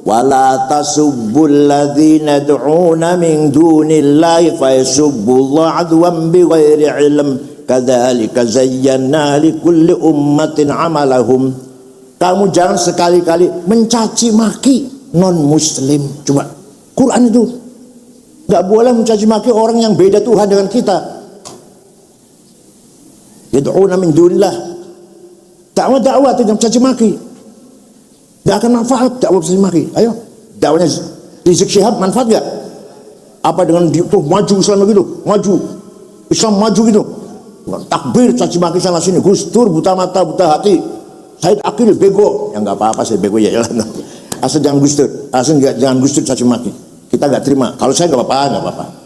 wala tasubbul ladzina yad'una min dunillahi fayasubbullaha adwan bighairi ilm kadzalika zayyana likulli ummatin amalahum. Kamu jangan sekali-kali mencaci maki non muslim. Coba Quran itu nggak boleh mencaci maki orang yang beda Tuhan dengan kita. Yad'una min dunillah, dakwah itu yang mencaci maki, nggak akan manfaat dakwah mencaci maki. Ayo, dakwahnya Rizik Syihab manfaat nggak? Apa dengan tuh maju Islam begitu, maju Islam maju gitu, takbir caci maki sana sini, Gus Dur buta mata buta hati, Said Akil bego, ya nggak apa-apa saya bego ya, asal jangan Gus Dur, asal jangan Gus Dur caci maki, kita nggak terima. Kalau saya nggak apa-apa.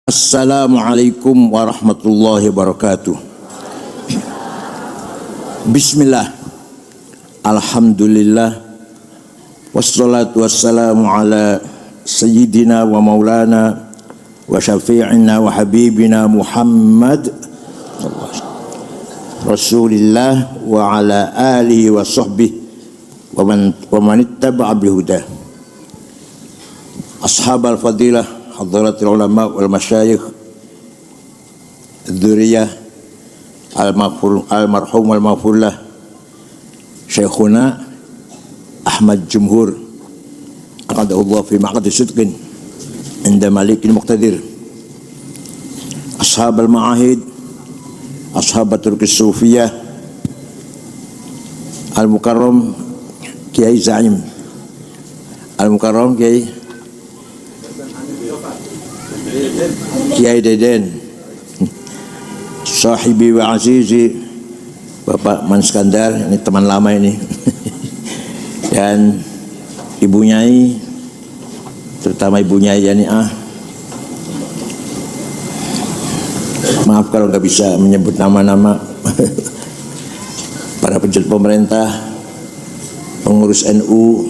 Assalamualaikum warahmatullahi wabarakatuh. Bismillah, alhamdulillah, wassalatu wassalamu ala sayyidina wa maulana wa syafi'ina wa habibina Muhammad Rasulillah wa ala alihi wa sahbihi wa man ittaba'a bihudah. Ashabal fadilah, hadratul ulama wal masyayikh, dzurriyyah al-marhum wal maghfurlah Syekhuna Ahmad Jumhur aqadahullah fi maq'adi sidqin inda malikin muqtadir, ashab al-ma'ahid, ashabatul kisufiyah, al-mukarram Kiai Zaim, al-mukarram Kiai Deden, sahibi wa azizi Bapak Man Skandar, ini teman lama ini dan Ibu Nyai, terutama Ibu Nyai Yani'ah. Maaf kalau nggak bisa menyebut nama-nama para pejabat pemerintah, pengurus NU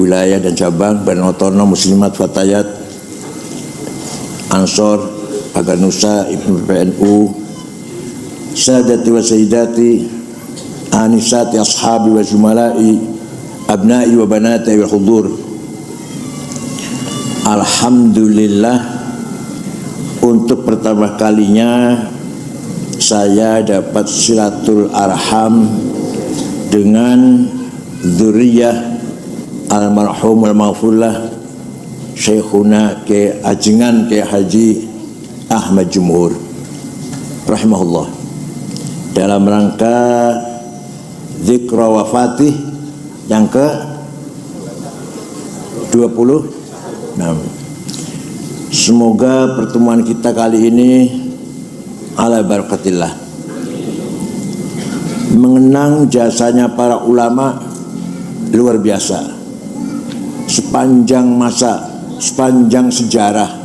wilayah dan cabang, Badan Otonom Muslimat Fatayat Ansor, Pagar Nusa, Ibnu PNU, Sadati wa Sayyidati, Anisati, Ashabi wa Zumalai, Abnai wa Banati wa Hudur. Alhamdulillah, untuk pertama kalinya saya dapat silatul arham dengan dzurriyyah almarhum al-maghfurlah Syekhuna ke Ajengan ke Haji Ahmad Jumhur rahimahullah, dalam rangka zikra wafatih yang ke 26. Semoga pertemuan kita kali ini ala barakatillah, mengenang jasanya para ulama luar biasa sepanjang masa, sepanjang sejarah.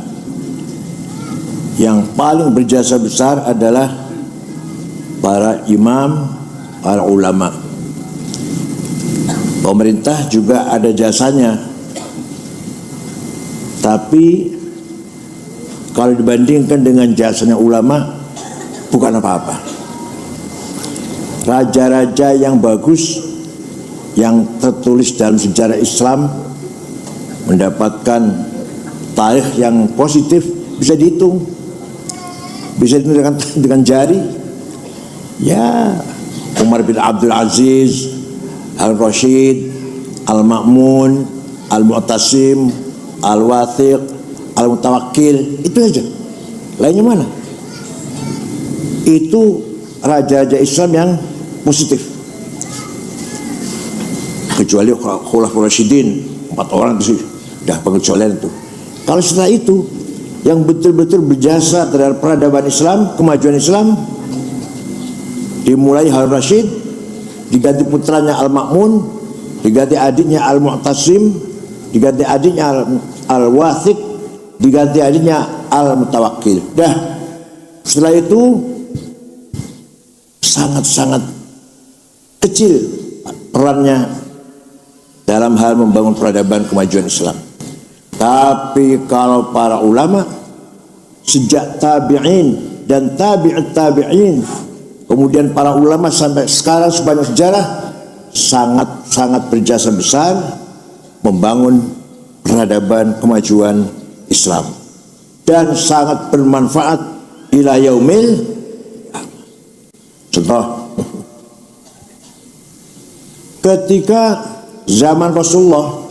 Yang paling berjasa besar adalah para imam, para ulama. Pemerintah juga ada jasanya, tapi kalau dibandingkan dengan jasanya ulama bukan apa-apa. Raja-raja yang bagus yang tertulis dalam sejarah Islam mendapatkan tarikh yang positif, bisa dihitung, bisa dihitung dengan jari. Ya, Umar bin Abdul Aziz, Al-Rashid, Al-Ma'mun, Al-Mu'tasim, Al-Wathiq, Al-Mutawakkil, itu aja. Lainnya mana? Itu raja-raja Islam yang positif. Kecuali Khulafaur Rasyidin, 4 orang itu sudah pengecualian itu. Kalau setelah itu yang betul-betul berjasa terhadap peradaban Islam, kemajuan Islam, dimulai Harun Rashid, diganti putranya Al-Ma'mun, diganti adiknya Al-Mu'tasim, diganti adiknya Al-Wathiq, diganti adiknya Al-Mutawakkil. Dah, setelah itu sangat-sangat kecil perannya dalam hal membangun peradaban kemajuan Islam. Tapi kalau para ulama sejak tabi'in dan tabi'ut tabi'in, kemudian para ulama sampai sekarang sepanjang sejarah, sangat-sangat berjasa besar membangun peradaban kemajuan Islam dan sangat bermanfaat ila yaumil. Contoh, ketika zaman Rasulullah,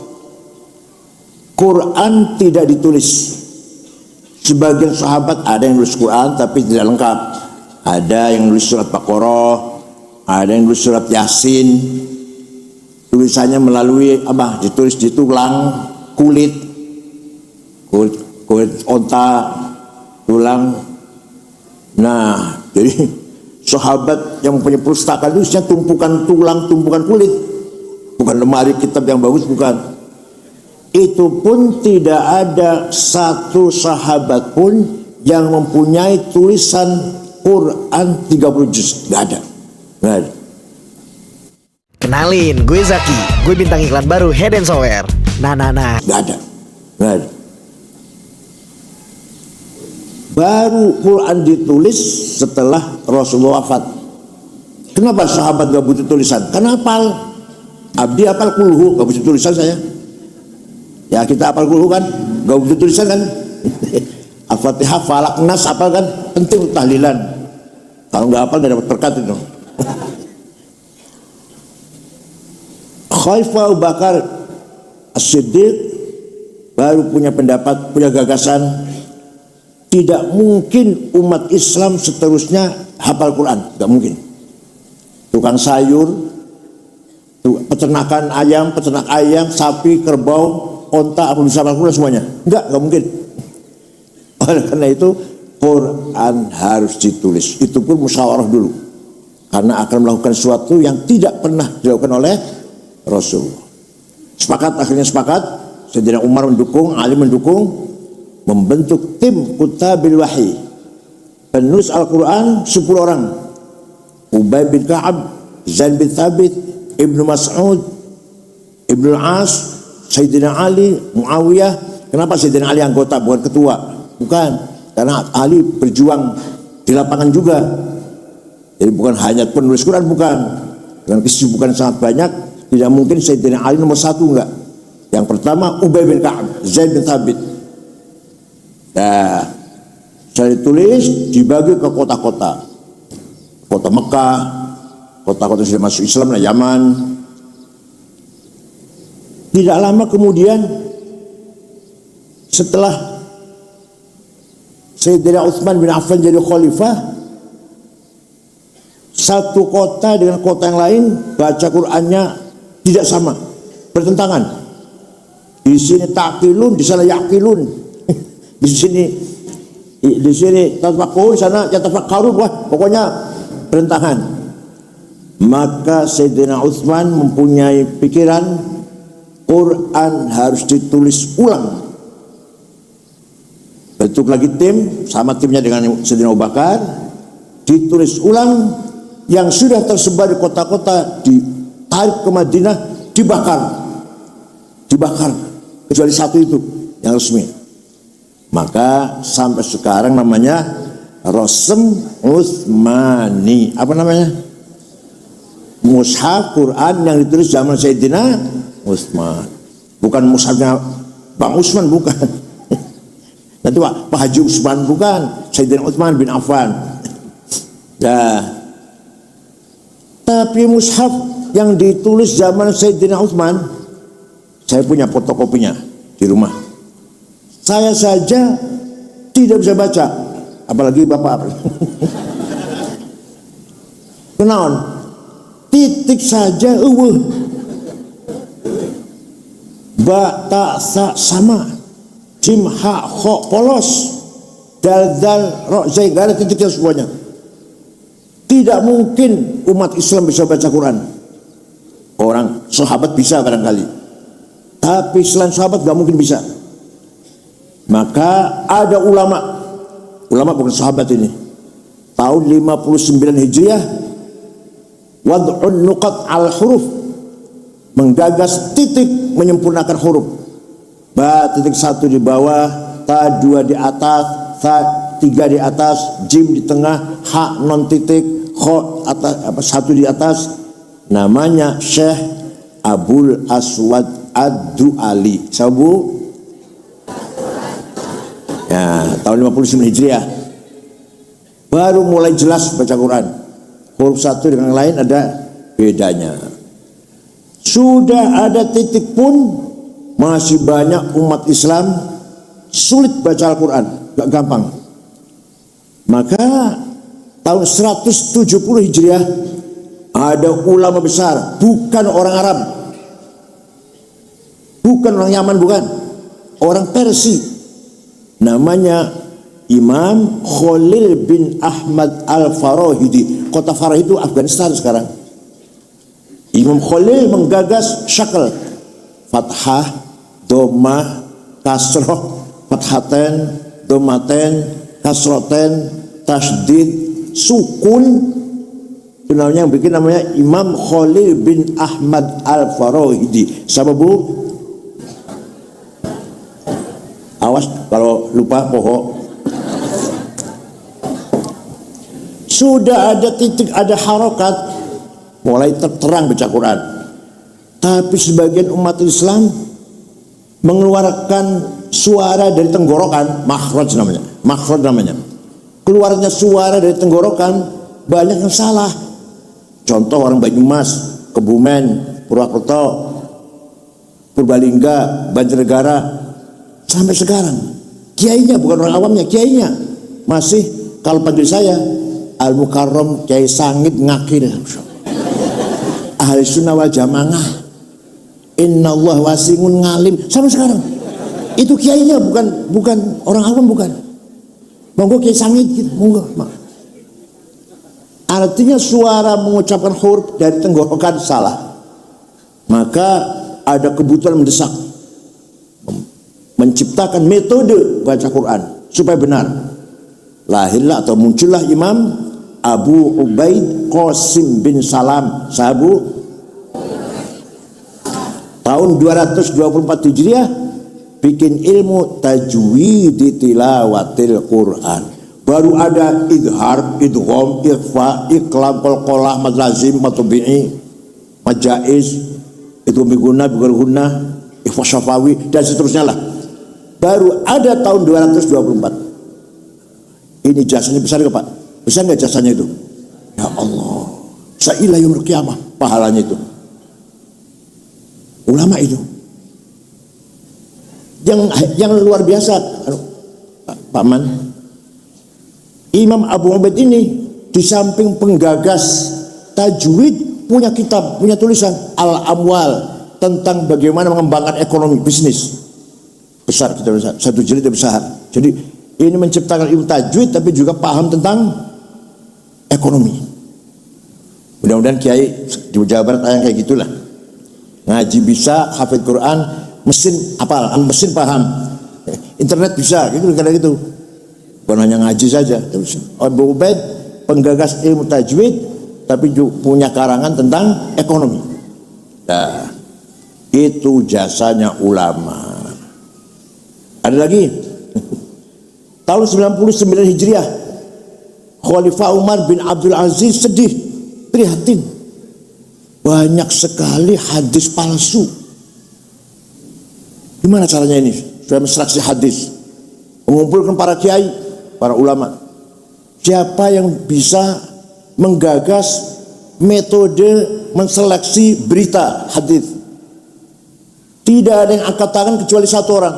Quran tidak ditulis. Sebagian sahabat ada yang nulis Quran tapi tidak lengkap. Ada yang nulis surat Baqarah, ada yang nulis surat Yasin. Tulisannya melalui apa? Ditulis di tulang, kulit onta, tulang. Nah, jadi sahabat yang punya pustaka itu isinya tumpukan tulang, tumpukan kulit. Bukan lemari kitab yang bagus, bukan. Itu pun tidak ada satu sahabat pun yang mempunyai tulisan Quran 30 juz. Gak ada. Gak ada. Kenalin, gue Zaki. Gue bintang iklan baru Head & Shower. Nah. Gak ada. Gak ada. Baru Quran ditulis setelah Rasulullah wafat. Kenapa sahabat gak butuh tulisan? Karena hafal. Abdi hafal kulhu, gak butuh tulisan saya. Ya kita hafal kulhu kan, gak butuh tulisan kan. Al-Fatihah, Falak, Nas hafal kan, penting tahlilan. Kalau gak hafal gak dapat berkat itu. Khalifah Abu Bakar As-Siddiq baru punya pendapat, punya gagasan, tidak mungkin umat Islam seterusnya hafal Quran, gak mungkin. Tukang sayur, peternakan ayam, peternak ayam, sapi, kerbau, onta, apa bisa hafal Quran semuanya? Gak mungkin. Oleh karena itu Quran harus ditulis. Itu pun musyawarah dulu, karena akan melakukan sesuatu yang tidak pernah dilakukan oleh Rasulullah. Akhirnya sepakat. Sayyidina Umar mendukung, Ali mendukung, membentuk tim kutabil wahyi, penulis Al-Quran 10 orang. Ubay bin Ka'ab, Zaid bin Thabit, Ibnu Mas'ud, Ibnu As, Sayyidina Ali, Muawiyah. Kenapa Sayyidina Ali anggota bukan ketua? Bukan, karena Ali berjuang di lapangan juga. Jadi bukan hanya penulis Quran, bukan. Dengan kesibukan sangat banyak, tidak mungkin Sayyidina Ali nomor 1, enggak. Yang pertama Ubay bin Ka'ab, Zaid bin Thabit. Nah, saya ditulis dibagi ke kota-kota. Kota Mekah, kota-kota sudah masuk Islam, nah Yaman. Tidak lama kemudian, setelah Sayyidina Utsman bin Affan jadi khalifah, satu kota dengan kota yang lain baca Qur'annya tidak sama, bertentangan. Di sini takilun, di sana yakilun. Di sini tafakkur, di sana yatafakkarun. Wah, pokoknya bertentangan. Maka Sayyidina Utsman mempunyai pikiran Quran harus ditulis ulang. Bentuk lagi tim, sama timnya dengan Sayyidina Abu Bakar, ditulis ulang. Yang sudah tersebar di kota-kota ditarik ke Madinah, dibakar, kecuali satu itu yang resmi. Maka sampai sekarang namanya Rasm Utsmani. Apa namanya? Mushaf Quran yang ditulis zaman Sayyidina Utsman. Bukan mushafnya Bang Utsman, bukan. Nanti Pak Haji Utsman, bukan. Sayyidina Utsman bin Affan. Nah, tapi mushaf yang ditulis zaman Sayyidina Utsman, saya punya fotokopinya di rumah. Saya saja tidak bisa baca, apalagi Bapak. Kenaon? Titik saja ba ta sa sama, jim ha kho polos, dal ro zai, gak ada titiknya semuanya. Tidak mungkin umat Islam bisa baca Quran. Orang sahabat bisa barangkali, tapi selain sahabat gak mungkin bisa. Maka ada ulama bukan sahabat ini, tahun 59 Hijriah wad'un nuqat al huruf, menggagas titik menyempurnakan huruf. Ba titik 1 di bawah, ta 2 di atas, ta 3 di atas, jim di tengah, ha non titik, kho atas 1 di atas. Namanya Syekh Abul Aswad Ad-Du'ali. Sabu ya, tahun 59 Hijriah baru mulai jelas baca Quran. Huruf satu dengan yang lain ada bedanya. Sudah ada titik pun masih banyak umat Islam sulit baca Al-Quran, gak gampang. Maka tahun 170 Hijriah ada ulama besar, bukan orang Arab, bukan orang Yaman, bukan orang Persia, namanya Imam Khalil bin Ahmad Al-Farahidi. Kota Farah itu Afghanistan sekarang. Imam Khalil menggagas syakal fathah, domah, kasroh, fathaten, domaten, kasroten, tasdid, sukun. Itu namanya, yang bikin namanya Imam Khalil bin Ahmad Al-Farahidi. Sama bu, awas kalau lupa pohon. Sudah ada titik, ada harokat, mulai terang baca Quran. Tapi sebagian umat Islam mengeluarkan suara dari tenggorokan, makhraj namanya, makhraj namanya. Keluarnya suara dari tenggorokan banyak yang salah. Contoh orang Banyumas, Kebumen, Purwokerto, Purbalingga, Banjarnegara, sampai sekarang kiainya, bukan orang awamnya, kiainya masih, kalau panggil saya Al-Mukarram Kiai Sangit Ngakil, ahli sunnah wal jamaah, innallah wasi'un ngalim, sampai sekarang. Itu kiainya, bukan orang awam, bukan. Monggo Kiai Sangit gitu, monggo. Artinya suara mengucapkan huruf dari tenggorokan salah. Maka ada kebutuhan mendesak menciptakan metode baca Quran supaya benar. Lahirlah atau muncullah Imam Abu Ubaid Qasim bin Salam Sahabu tahun 224 Hijriah, bikin ilmu tajwid tilawatil Quran. Baru ada idhar, idgham, ikhfa, iqlam, qalqalah, mad lazim, mad tabi'i, mad jaiz, itu biguna, biguna, ikhfa syafawi, dan seterusnya lah. Baru ada tahun 224. Ini jasanya besar gak Pak? Besar gak jasanya itu? Ya Allah, sa'ilah yaumil qiyamah pahalanya itu. Ulama itu yang luar biasa, Pak Man. Imam Abu Ubaid ini di samping penggagas tajwid, punya kitab, punya tulisan Al-Amwal tentang bagaimana mengembangkan ekonomi bisnis. Besar kitab, satu jilid besar. Jadi ini menciptakan ilmu tajwid tapi juga paham tentang ekonomi. Mudah-mudahan kiai di Jawa Barat yang kayak gitulah. Ngaji bisa, hafid Quran, mesin apal, mesin paham, internet bisa, gitu kayak gitu. Bukan hanya ngaji saja. Abu Ubaid penggagas ilmu tajwid tapi juga punya karangan tentang ekonomi. Nah, itu jasanya ulama. Ada lagi tahun 99 Hijriah, Khalifah Umar bin Abdul Aziz sedih, prihatin, banyak sekali hadis palsu. Gimana caranya ini? Sudah menstruksi hadis, mengumpulkan para kiai, para ulama. Siapa yang bisa menggagas metode menseleksi berita hadis? Tidak ada yang angkat tangan kecuali satu orang.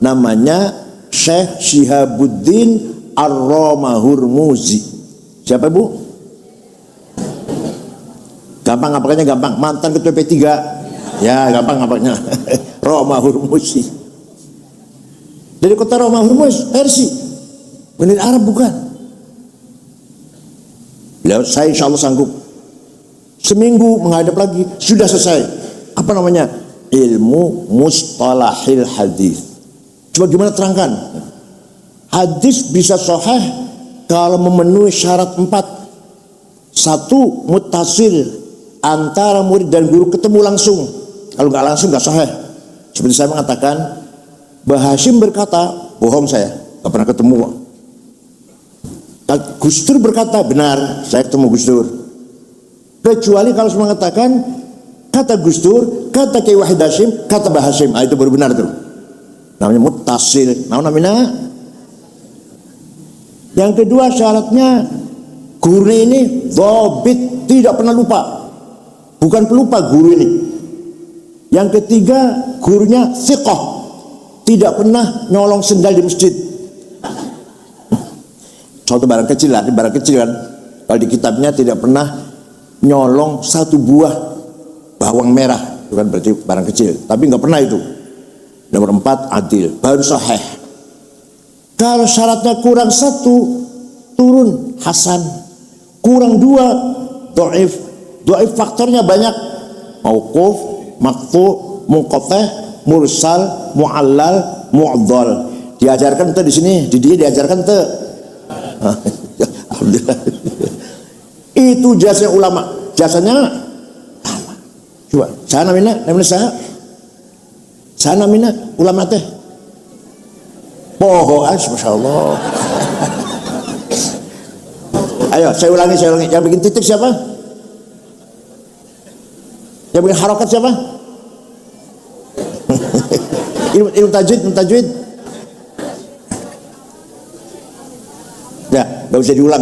Namanya Syekh Syihabuddin Ar-Romahurmuzi. Siapa Bu? Gampang ngapakannya, gampang. Mantan ketua P3. Ya gampang ngapakannya. Romahurmuzi. Dari kota Romahurmuz, Persia. Benar Arab bukan. Beliau, saya insya Allah sanggup. Seminggu menghadap lagi, sudah selesai. Apa namanya? Ilmu mustalahil hadis. Coba gimana terangkan? Hadis bisa sahih kalau memenuhi syarat 4. Satu, muttasil, antara murid dan guru ketemu langsung. Kalau nggak langsung nggak sahih. Seperti saya mengatakan, Mbah Hashim berkata, bohong saya, nggak pernah ketemu. Gus Dur berkata, benar, saya ketemu Gus Dur. Kecuali kalau saya mengatakan, kata Gus Dur, kata Kiai Wahid Hashim, kata Mbah Hashim, itu baru benar tuh. Namanya muttasil. Namanya. Yang kedua syaratnya, guru ini dhabit, tidak pernah lupa. Bukan pelupa guru ini. Yang ketiga, gurunya thiqah, tidak pernah nyolong sendal di masjid. Suatu barang kecil kan. Kalau di kitabnya tidak pernah nyolong satu buah bawang merah, itu kan berarti barang kecil. Tapi nggak pernah itu. Nomor 4, adil, baru sahih. Kalau syaratnya kurang satu, turun hasan. Kurang 2, dhaif. Dhaif faktornya banyak. Mauquf, maqtu, munqati', mursal, mu'allal, mu'dhal. Diajarkan tuh di sini, di dia diajarkan tuh. Alhamdulillah. Itu jasanya ulama. Jasanya coba, saya namina ulama teh. Poho Masya Allah. Ayo, saya ulangi. Yang bikin titik siapa? Yang bikin harokat siapa? ilmu tajwid. Ya, nggak bisa diulang,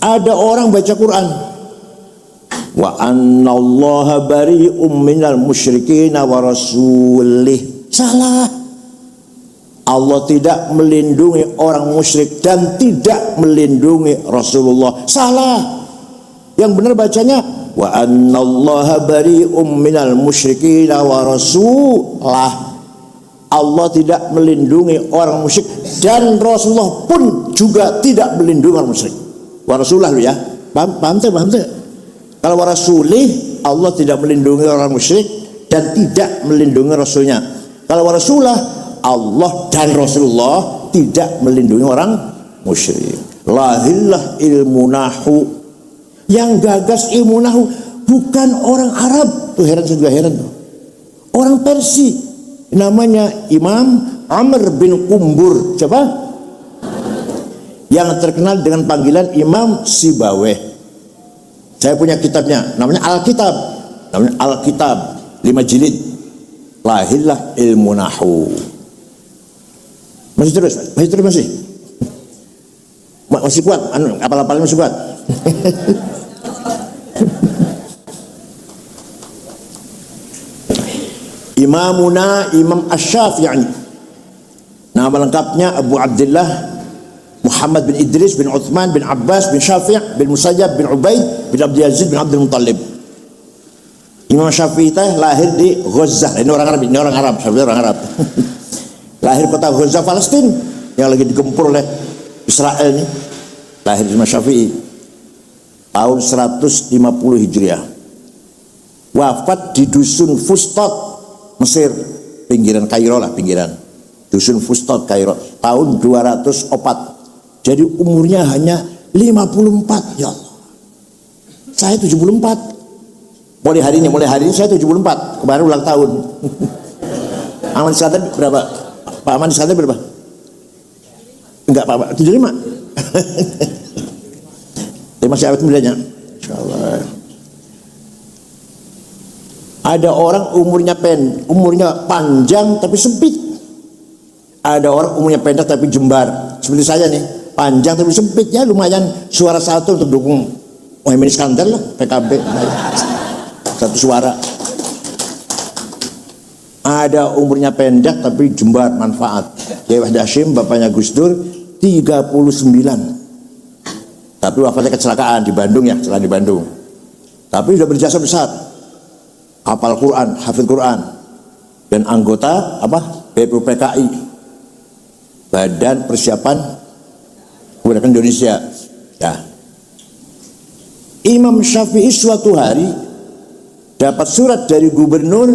Ada orang baca Quran, wa annallaha bari'um minal musyrikin wa rasulih. Salah. Allah tidak melindungi orang musyrik dan tidak melindungi Rasulullah. Salah. Yang benar bacanya wa annallaha bari'um minal musyrikin wa rasulah. Allah tidak melindungi orang musyrik dan Rasulullah pun juga tidak melindungi orang musyrik. Wa rasulah lu ya. Paham tuh? Kalau wa rasulih, Allah tidak melindungi orang musyrik dan tidak melindungi rasulnya. Kalau wa rasulah, Allah dan Rasulullah tidak melindungi orang musyrik. Lahillah ilmu nahu. Yang gagas ilmu nahu bukan orang Arab. Tuh heran tuh. Orang Persia. Namanya Imam Amr bin Qumbur. Siapa? Yang terkenal dengan panggilan Imam Sibaweh. Saya punya kitabnya, namanya Alkitab, 5 jilid. Lahillah ilmu nahu. Masih terus. Masih kuat, apal-apalnya masih kuat. Imamuna Imam Asy-Syafi'i. Nama lengkapnya Abu Abdullah Muhammad bin Idris bin Uthman bin Abbas bin Syafi' bin Musayyab bin Ubaid bin Abdul Aziz bin Abdul Muttalib. Imam Syafi'i lahir di Gaza. Ini orang Arab. Lahir kota Gaza, Palestina, yang lagi digempur oleh Israel ini. Lahir Imam Syafi'i tahun 150 Hijriah. Wafat di dusun Fustat, Mesir, pinggiran Kairo lah, dusun Fustat Kairo, tahun 204. Jadi umurnya hanya 54. Ya Allah, saya 74. Mulai hari ini saya 74. Kemarin ulang tahun. Aman Iskandar berapa? Pak Aman Iskandar berapa? Enggak Pak, 75. Dia masih awet mudanya. Insyaallah. Ada orang umurnya panjang tapi sempit. Ada orang umurnya pendek tapi jembar. Seperti saya nih, panjang tapi sempit, ya lumayan suara satu untuk dukung Muhaimin Iskandar lah, PKB. Satu suara. Ada umurnya pendek tapi jembar, manfaat. Kiai Wahid Hashim, bapaknya Gus Dur, 39. Tapi wafatnya kecelakaan di Bandung ya, kecelakaan di Bandung. Tapi sudah berjasa besar. Hafal Quran, hafid Quran, dan anggota BPPKI, Badan Persiapan Kemerdekaan Indonesia. Ya. Imam Syafi'i suatu hari dapat surat dari gubernur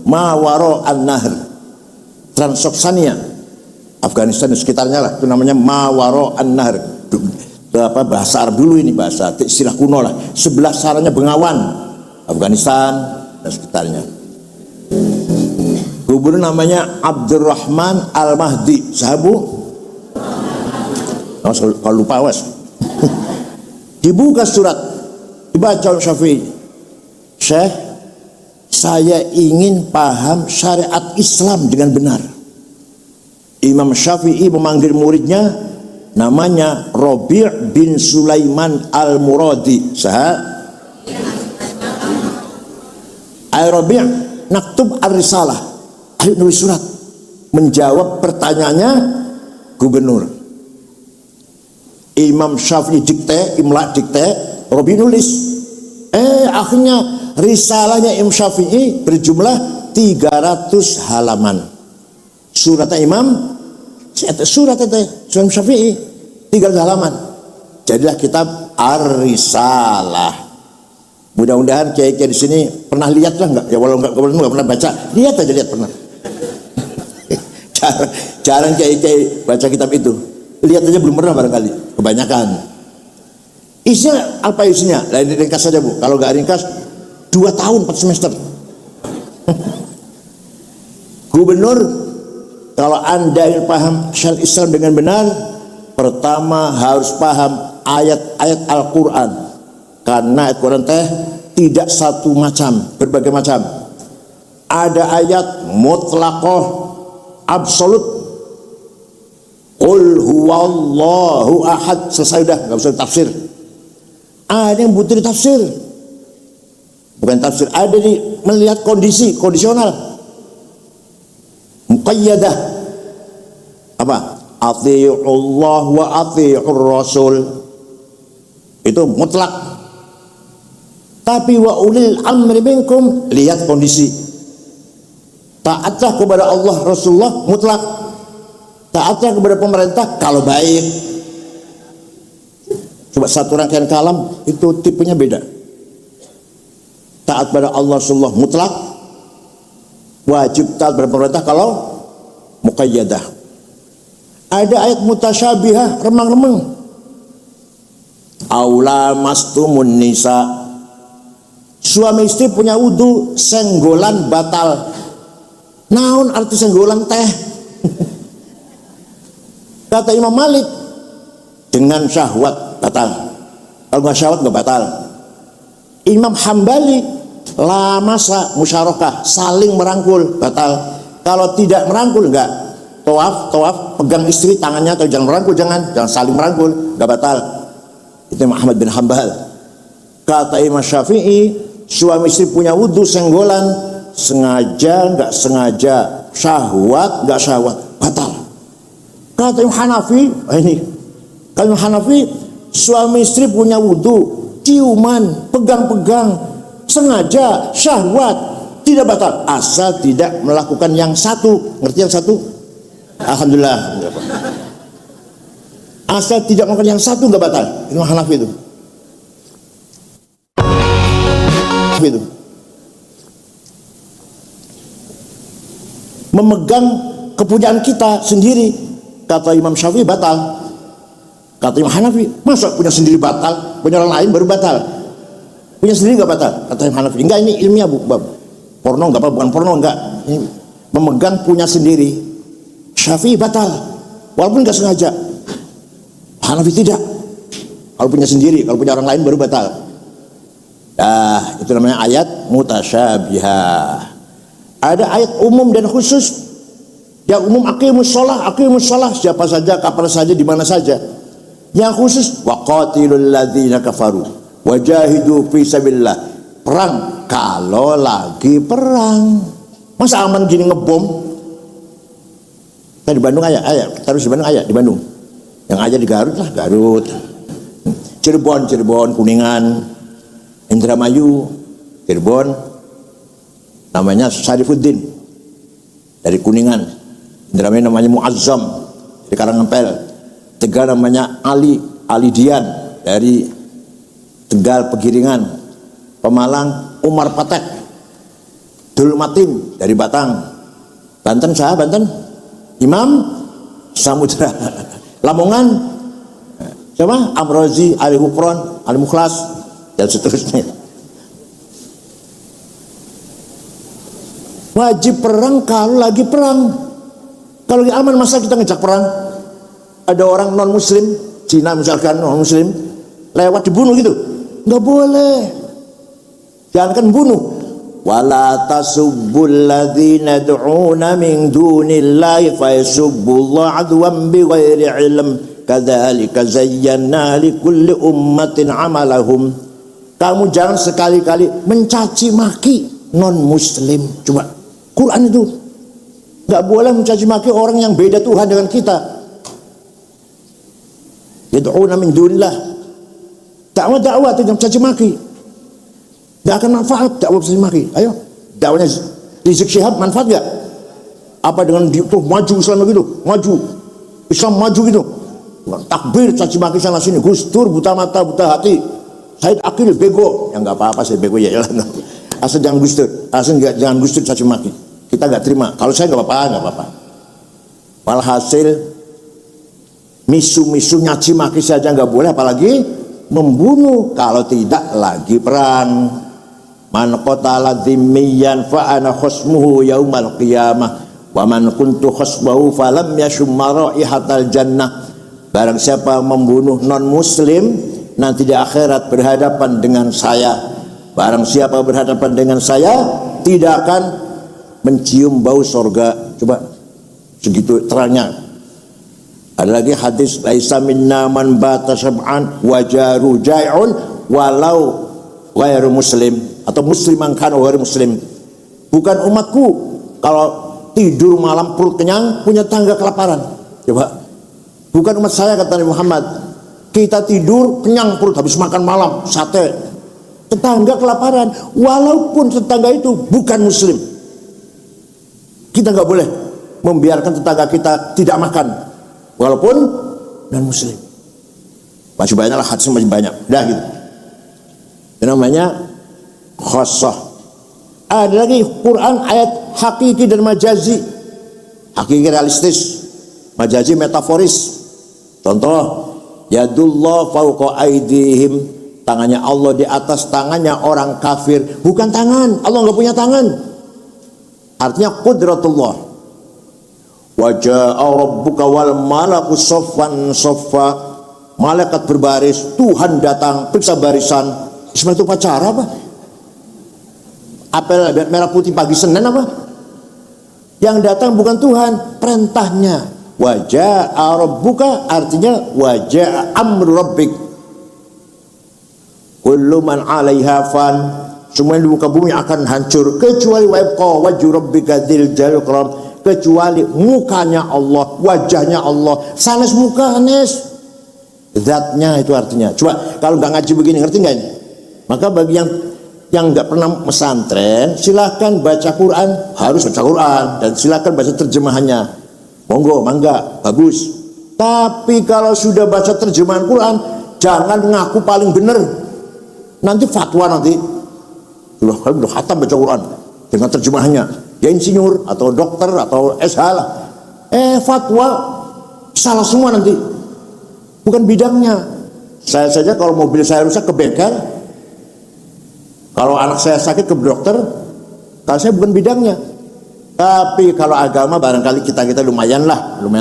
Mawaro an-Nahr, Transoksania, Afghanistan dan sekitarnya lah, itu namanya Mawaro An-Nahr. Apa bahasa Arab dulu, ini bahasa istilah kuno lah. Sebelah sananya Bengawan, Afghanistan dan sekitarnya. Gubernur namanya Abdurrahman Al-Mahdi. Sahabu? Oh, kalau lupa awas. Dibuka surat, dibaca oleh Syafi'i. Syekh, saya ingin paham syariat Islam dengan benar. Imam Syafi'i memanggil muridnya, namanya Rabi' bin Sulaiman Al-Muradi. Ay Rabi', naktub ar-risalah. Ayo nulis surat. Menjawab pertanyaannya gubernur. Imam Syafi'i dikte, imla dikte, Rabi' nulis. Akhirnya risalahnya Imam Syafi'i berjumlah 300 halaman. Suratnya Imam Syafi'i 300 halaman. Jadilah kitab Ar-Risalah. Mudah-mudahan kiai-kiai di sini pernah lihat lah nggak? Ya walau nggak pernah baca, lihat aja, lihat pernah. Jarang kiai-kiai baca kitab itu. Lihat aja belum pernah barangkali. Kebanyakan. Isinya apa isinya? Lain ringkas saja Bu. Kalau nggak ringkas 2 tahun 4 semester. Gubernur, kalau Anda ingin paham syariat Islam dengan benar, pertama harus paham ayat-ayat Al-Quran. Karena ayat Quran tidak satu macam, berbagai macam. Ada ayat mutlaqah, absolut. Qul huwallahu ahad, selesai udah, nggak usah tafsir. Ada yang butuh ditafsir, bukan tafsir, ada di melihat kondisi, kondisional. Muqayyadah, apa? Athi'ullah wa athi'ur rasul, itu mutlak. Tapi wa ulil amri minkum, lihat kondisi. Taatlah kepada Allah Rasulullah mutlak. Taatlah kepada pemerintah kalau baik. Coba satu rangkaian kalam itu tipenya beda. Taat pada Allah Rasulullah mutlak, wajib taat pada pemerintah kalau muqayyadah. Ada ayat mutasyabihah, remang-remang. Aula mastumun nisa, suami istri punya wudu, senggolan batal. Naon arti senggolan teh? Kata Imam Malik, dengan syahwat batal. Kalau nggak syahwat nggak batal. Imam Hambali, la masa musyarakah, saling merangkul, batal. Kalau tidak merangkul enggak. Tawaf, pegang istri tangannya atau jangan merangkul, jangan saling merangkul, enggak batal. Itu Imam Ahmad bin Hambal. Kata Imam Syafi'i, suami istri punya wudu, senggolan, sengaja enggak sengaja, syahwat enggak syahwat, batal. Kata Imam Hanafi, kata Imam Hanafi, suami istri punya wudu, ciuman, pegang-pegang, sengaja, syahwat, tidak batal asal tidak melakukan yang satu. Ngerti yang satu? Alhamdulillah. Asal tidak melakukan yang satu nggak batal. Itu Hanafi itu. Memegang kepunyaan kita sendiri, kata Imam Syafi'i batal. Kata Imam Hanafi, masa punya sendiri batal, punya orang lain baru batal? Punya sendiri nggak batal? Kata Imam Hanafi, enggak, ini ilmiah Bu. Porno nggak apa, bukan porno, enggak. Ini memegang punya sendiri. Syafi'i batal, walaupun nggak sengaja. Hanafi tidak. Kalau punya sendiri, kalau punya orang lain baru batal. Itu namanya ayat mutasyabihah. Ada ayat umum dan khusus. Yang umum aqimus shalah, siapa saja, kapan saja, di mana saja. Yang khusus waqatilul ladzina kafaru wajahidu fi sabilillah, perang kalau lagi perang. Masa aman gini ngebom? Di Bandung ayah, terus di Bandung ayah, di Bandung. Yang aja di Garut lah, Garut. Cirebon, Kuningan, Indramayu, Cirebon. Namanya Syarifuddin dari Kuningan. Indramayu namanya Muazzam dari Karangampel. Tegal namanya Ali Dian dari Tegal Pegiringan. Pemalang Umar Patek. Dul Matin dari Batang. Banten Imam Samudra. Lamongan siapa? Amrozi, Ali Hufron, Ali Mukhlas, dan seterusnya. Wajib perang kalau lagi perang. Kalau lagi aman, masa kita ngejak perang? Ada orang non muslim, Cina misalkan non muslim, lewat dibunuh gitu, nggak boleh. Jangan kan bunuh. Wala tasubbul ladzina yad'una min dunillahi fa yasubbullaha adwan bighairi ilm kadzalika zayyana likulli ummatin amalahum. Kamu jangan sekali-kali mencaci maki non muslim. Coba Quran itu nggak boleh mencaci maki orang yang beda Tuhan dengan kita. Yad'una min dunillah. Dakwah tidak mencaci maki. Tidak akan manfaat dakwah mencaci maki. Ayo, dakwahnya Rizik Syihab manfaat gak? Apa dengan tuh maju Islam gitu, maju Islam maju gitu, takbir caci maki sana sini, Gus Dur buta mata buta hati, Said Akil bego, ya nggak apa-apa saya bego ya, asal jangan Gus Dur, jangan Gus Dur caci maki, kita nggak terima. Kalau saya nggak apa-apa. Walhasil misu-misu nyaci maki saja nggak boleh, apalagi membunuh kalau tidak lagi perang. Man qatala dhimmiyan fa ana khasmuhu yaumal qiyamah wa man kuntu khasbahu falam yashumma raihatal jannah. Barang siapa membunuh non muslim, nanti di akhirat berhadapan dengan saya. Barang siapa berhadapan dengan saya, tidak akan mencium bau sorga. Coba segitu terangnya. Ada lagi hadis, laisa minna man bata sab'an wa jaru jai'un walau ghairu muslim, atau musliman kan ghairu muslim. Bukan umatku kalau tidur malam perut kenyang, punya tangga kelaparan. Coba, bukan umat saya, kata Nabi Muhammad. Kita tidur kenyang perut habis makan malam sate, tetangga kelaparan, walaupun tetangga itu bukan muslim. Kita nggak boleh membiarkan tetangga kita tidak makan walaupun non muslim. Masih banyak lah, hadis masih banyak. Udah gitu. Itu namanya khassah. Ada lagi Quran ayat hakiki dan majazi. Hakiki realistis, majazi metaforis. Contoh, yadullah fauqa aidihim, tangannya Allah di atas tangannya orang kafir. Bukan tangan, Allah nggak punya tangan. Artinya qudratullah. Wa jaa rabbuka wal malaku saffan saffa. Malaikat berbaris, Tuhan datang, periksa barisan. Seperti itu upacara apa? Apel merah putih pagi Senin apa? Yang datang bukan Tuhan, perintahnya. Wajah rabbuka artinya wajah amru rabbik. Kullu man 'alaiha fan, semua di muka bumi akan hancur kecuali wa yabqa wajhu rabbika dzil jalali wal ikram, kecuali mukanya Allah, wajahnya Allah. Sanes muka Anes, zatnya itu artinya. Coba kalau nggak ngaji begini, ngerti nggak ini? Maka bagi yang nggak pernah pesantren, silahkan baca Quran, harus baca Quran, dan silahkan baca terjemahannya. Monggo, mangga, bagus. Tapi kalau sudah baca terjemahan Quran, jangan ngaku paling benar. Nanti fatwa nanti. Udah khatam baca Quran dengan terjemahannya. Dia insinyur atau dokter atau SH lah. Fatwa salah semua nanti. Bukan bidangnya. Saya saja kalau mobil saya rusak ke bengkel, kalau anak saya sakit ke dokter, kalau saya bukan bidangnya. Tapi kalau agama barangkali kita lumayan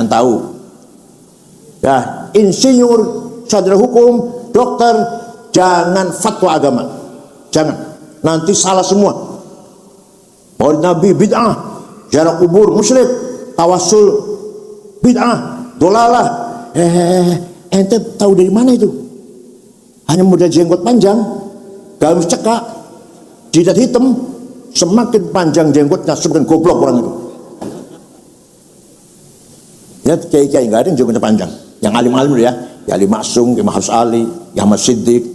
tahu. Ya, insinyur, sarjana hukum, dokter, jangan fatwa agama. Jangan. Nanti salah semua. Maulid Nabi bid'ah, ziarah kubur musyrik, tawassul bid'ah, dolalah. Ente tahu dari mana itu? Hanya modal jenggot panjang, gamis cekak, jidat hitam, semakin panjang jenggotnya semakin goblok orang itu. Ya, kiai-kiai nggak ada yang jenggotnya panjang. Yang alim-alim ya, ya Ali Maksum, Imam Harus Ali, ya Ahmad Siddiq,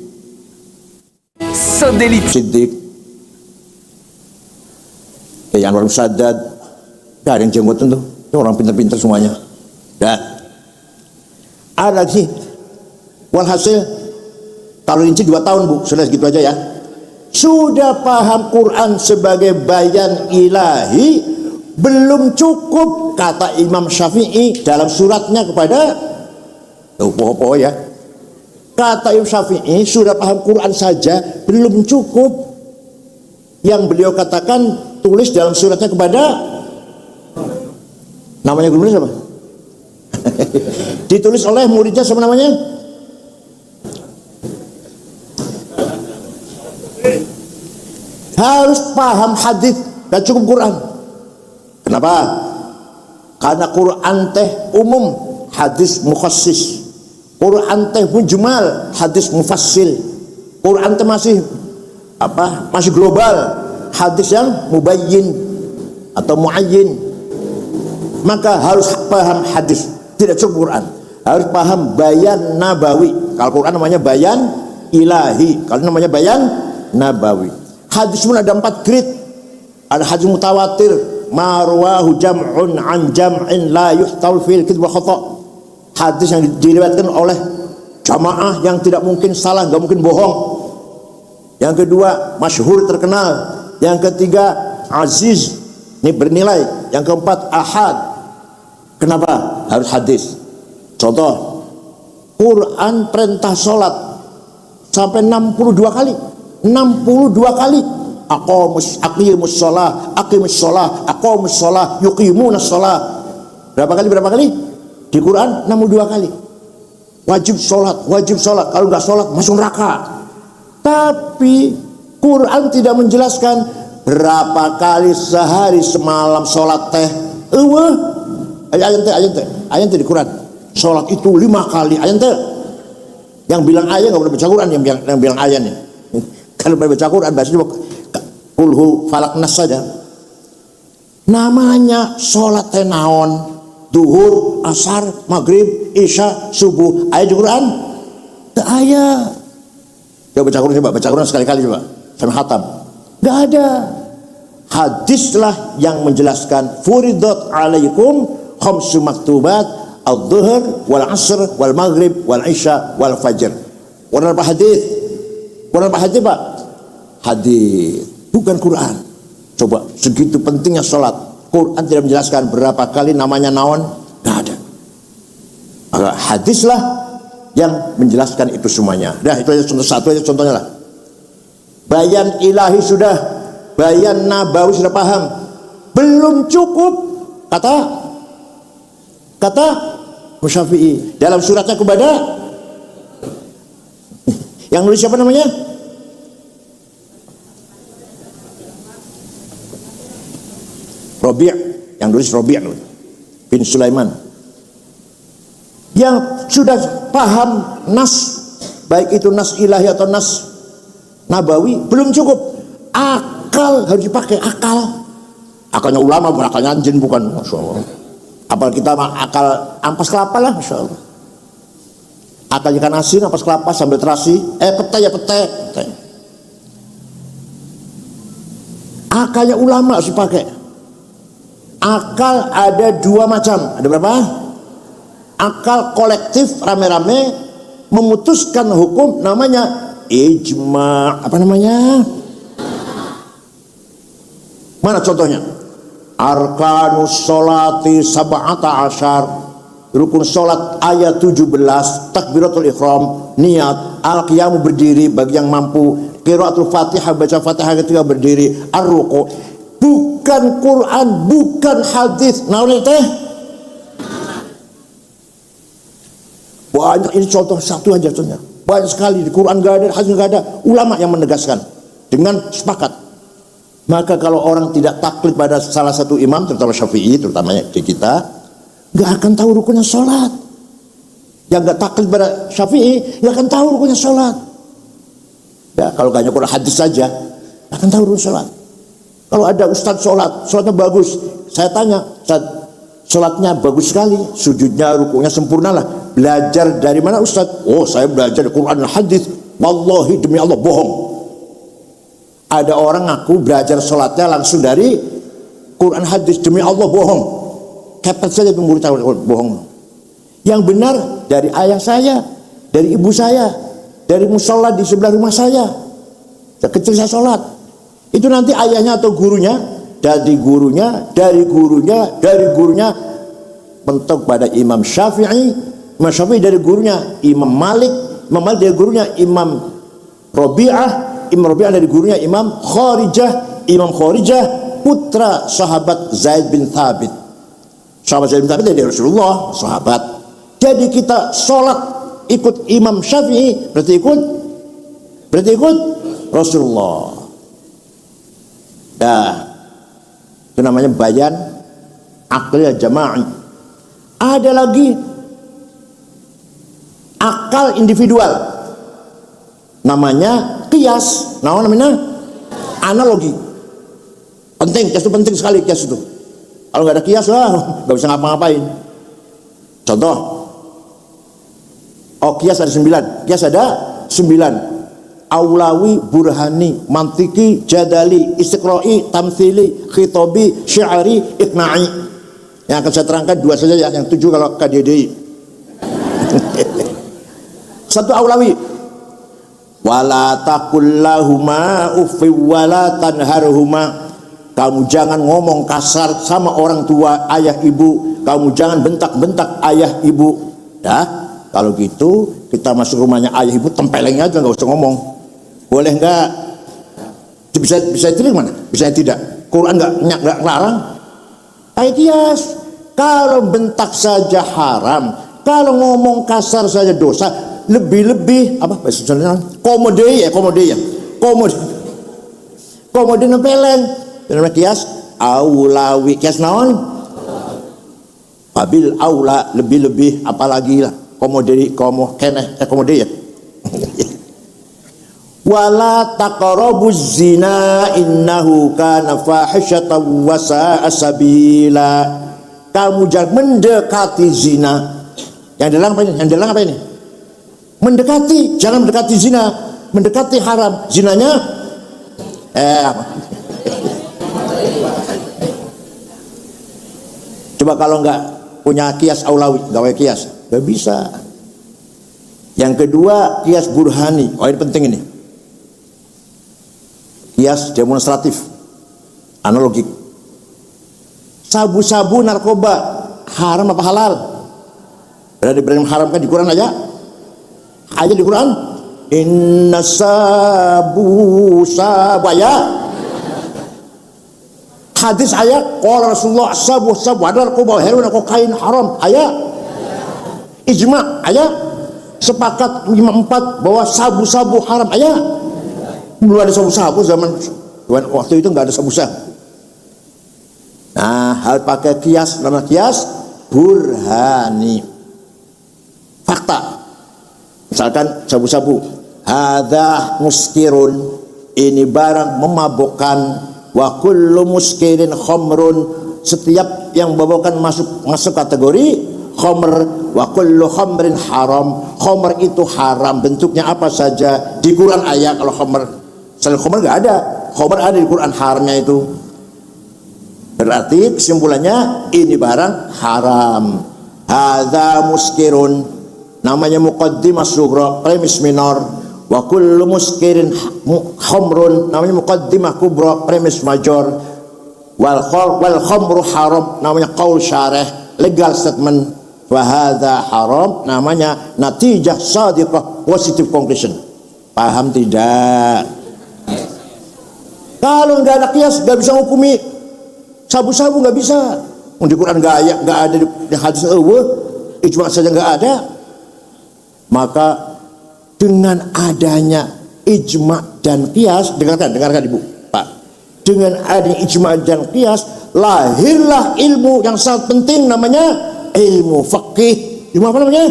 Siddiq, kayak Anwar Sadat, nggak ada yang jenggot itu. Itu orang pintar-pintar semuanya. Ya. Ada lagi, walhasil kalau ini 2 tahun bu, sudah segitu aja ya. Sudah paham Quran sebagai bayan ilahi, belum cukup, kata Imam Syafi'i dalam suratnya kepada poho-poho ya. Kata Imam Syafi'i, sudah paham Quran saja belum cukup. Yang beliau katakan, tulis dalam suratnya kepada, namanya guru siapa? Ditulis oleh muridnya siapa namanya? Harus paham hadis, gak cukup Quran. Kenapa? Karena Quran teh umum, hadis mukhassis. Quran teh mujmal, hadis mufassil. Quran teh masih masih global, hadis yang mubayyin atau muayyin. Maka harus paham hadis, tidak cukup Quran. Harus paham bayan nabawi. Kalau Quran namanya bayan ilahi, kalau namanya bayan nabawi. Hadis pun ada 4 grade. Ada hadis mutawatir, marwahu jam'un an jam'in la yuhtal fil kidz wa khata'. Hadis yang diriwayatkan oleh jamaah yang tidak mungkin salah, nggak mungkin bohong. Yang kedua, masyhur, terkenal. Yang ketiga, aziz, ini bernilai. Yang keempat, ahad. Kenapa harus hadis? Contoh, Quran perintah sholat sampai 62 kali. 62 kali. Aqimus sholah, aqamus sholah, yuqimunas sholah. Berapa kali? Di Quran 62 kali. Wajib sholat. Kalau nggak sholat masuk neraka. Tapi Quran tidak menjelaskan berapa kali sehari semalam sholat teh. Ayat di Quran. Sholat itu 5 kali. Ayat. Yang bilang ayat nggak boleh baca Quran, yang bilang ayatnya. Kalau baca Quran bahasanya kulhu falak nas saja. Namanya sholat teh naon? Duhur, asar, maghrib, isya, subuh. Ayat di Quran? Tidak ayat. Coba baca Quran sekali-kali coba. Sampai khatam. Tidak ada. Hadislah yang menjelaskan furidat alaikum khamsu maktubat al-dhuhr wal asr wal maghrib wal isya wal fajr. Quran apa hadis? Quran apa hadis, Pak? Hadis, bukan Quran. Coba, segitu pentingnya sholat. Quran tidak menjelaskan berapa kali namanya naon, tidak ada. Maka hadislah yang menjelaskan itu semuanya. Nah, itu aja contoh satu aja contohnya lah. Bayan ilahi sudah, bayan nabawi sudah paham. Belum cukup, kata Syafi'i dalam suratnya kepada yang nulis siapa namanya? Rabi', yang nulis Rabi' bin Sulaiman, yang sudah paham nas, baik itu nas ilahi atau nas nabawi, belum cukup. Akal harus dipakai, akalnya ulama, bukan akalnya anjing, bukan. Masya Allah. Apal kita akal ampas kelapa lah, Masya Allah. Akal ikan asin, ampas kelapa, sambil terasi, pete. Akalnya ulama harus dipakai. Akal ada 2 macam. Ada berapa? Akal kolektif rame-rame memutuskan hukum, namanya ijma. Apa namanya? Mana contohnya? Arkanus sholati sab'ata asyar. Rukun sholat ayat 17, takbiratul ihram, niat, al-qiyamu berdiri bagi yang mampu, qiraatul fatihah, baca fatihah ketika berdiri, ar-ruku'. Bukan Quran, bukan hadis. Nah, oleh teh banyak, ini contoh satu aja contohnya. Banyak sekali di Quran gak ada, hadis gak ada. Ulama yang menegaskan dengan sepakat. Maka kalau orang tidak taklid pada salah satu imam, terutama Syafi'i, terutamanya di kita, gak akan tahu rukunnya sholat. Yang gak taklid pada Syafi'i, gak akan tahu rukunnya sholat. Ya, kalau gak hanya Quran hadis saja, gak akan tahu rukun sholat. Kalau ada ustadz sholatnya bagus, saya tanya, Ustadz, sholatnya bagus sekali, sujudnya, rukunya sempurna lah. Belajar dari mana Ustadz? Oh, saya belajar dari Quran dan hadis. Wallahi demi Allah, bohong. Ada orang ngaku belajar sholatnya langsung dari Quran hadis, demi Allah, bohong. Kepet saja murid bohong. Yang benar dari ayah saya, dari ibu saya, dari musola di sebelah rumah saya. Kecil saya sholat. Itu nanti ayahnya atau gurunya dari gurunya, mentok pada Imam Syafi'i, Imam Syafi'i dari gurunya Imam Malik, Imam Malik dari gurunya Imam Rabi'ah, Imam Rabi'ah dari gurunya Imam Kharijah, Imam Kharijah putra sahabat Zaid bin Thabit. Sahabat Zaid bin Thabit dari Rasulullah, sahabat. Jadi kita sholat ikut Imam Syafi'i, berarti ikut Rasulullah. Dah, itu namanya bayan akliyah jama'i. Ada lagi akal individual, namanya qiyas. Namanya analogi. Penting, qiyas itu penting sekali, qiyas itu. Kalau nggak ada qiyas lah, nggak bisa ngapa-ngapain. Contoh, qiyas ada 9. Qiyas ada 9. Aulawi, burhani, mantiki, jadali, istiqra'i, tamthili, khitabi, syi'ari, iqna'i. Yang akan saya terangkan 2 saja, yang 7 kalau KDDI. Satu aulawi. Wala taqul lahuma uffi wala tanharhuma. Kamu jangan ngomong kasar sama orang tua, ayah ibu. Kamu jangan bentak-bentak ayah ibu. Dah, kalau gitu kita masuk rumahnya ayah ibu, tempeleng aja, nggak usah ngomong. Boleh nggak? Bisa diterima mana? Bisa tidak. Quran nggak larang. Qiyas. Kalau bentak saja haram, kalau ngomong kasar saja dosa, lebih apa bahasa komode nempeleng. Namanya qiyas aulawi. Qiyas naon? Babil aula, lebih apalagi lah. Komode ya. Wala taqrabuz zina innahu kana fahisyatan wa sa'a sabila. Kamu jangan mendekati zina. Yang dalam apa ini? Mendekati, jangan mendekati zina. Mendekati haram. Zinanya apa? Coba kalau nggak punya qiyas aulawi, nggak pakai qiyas, nggak bisa. Yang kedua, qiyas burhani. Ini penting ini. Qiyas demonstratif, analogik. Sabu-sabu narkoba haram apa halal? Berarti haramkan di Quran aja. Ayat di Quran. Inna sabu sabaya. Hadis ayat qala Rasulullah sabu ada narkoba, heroin, kokain haram. Ayat. Ijma ayat. Sepakat 54 bahwa sabu-sabu haram. Ayat. Belum ada sabu-sabu zaman waktu itu, nggak ada sabu-sabu. Nah, hal pakai qiyas, nama qiyas burhani. Fakta. Misalkan sabu-sabu, hadza muskirun, ini barang memabukkan, wa kullu muskirin khamrun, setiap yang memabukkan masuk kategori khamr, wa kullu khamrin haram. Khamr itu haram, bentuknya apa saja. Di Quran ayat kalau khamr, selain khamr enggak ada. Khamr ada di Quran, haramnya itu. Berarti kesimpulannya ini barang haram. Hadza muskirun, namanya muqaddimah sughra, premis minor. Wa kullu muskirin khamrun, namanya muqaddimah kubra, premis major. Wal khamru haram, namanya qaul syarih, legal statement. Wa hadza haram, namanya natijah shadiqah, positive conclusion. Paham tidak? Kalau nggak ada qiyas, nggak bisa hukumi sabu-sabu, nggak bisa. Di Quran nggak ada, di hadis ijma saja nggak ada. Maka dengan adanya ijma dan qiyas, dengarkan ibu, pak, dengan adanya ijma dan qiyas lahirlah ilmu yang sangat penting, namanya ilmu fikih. Ilmu apa namanya?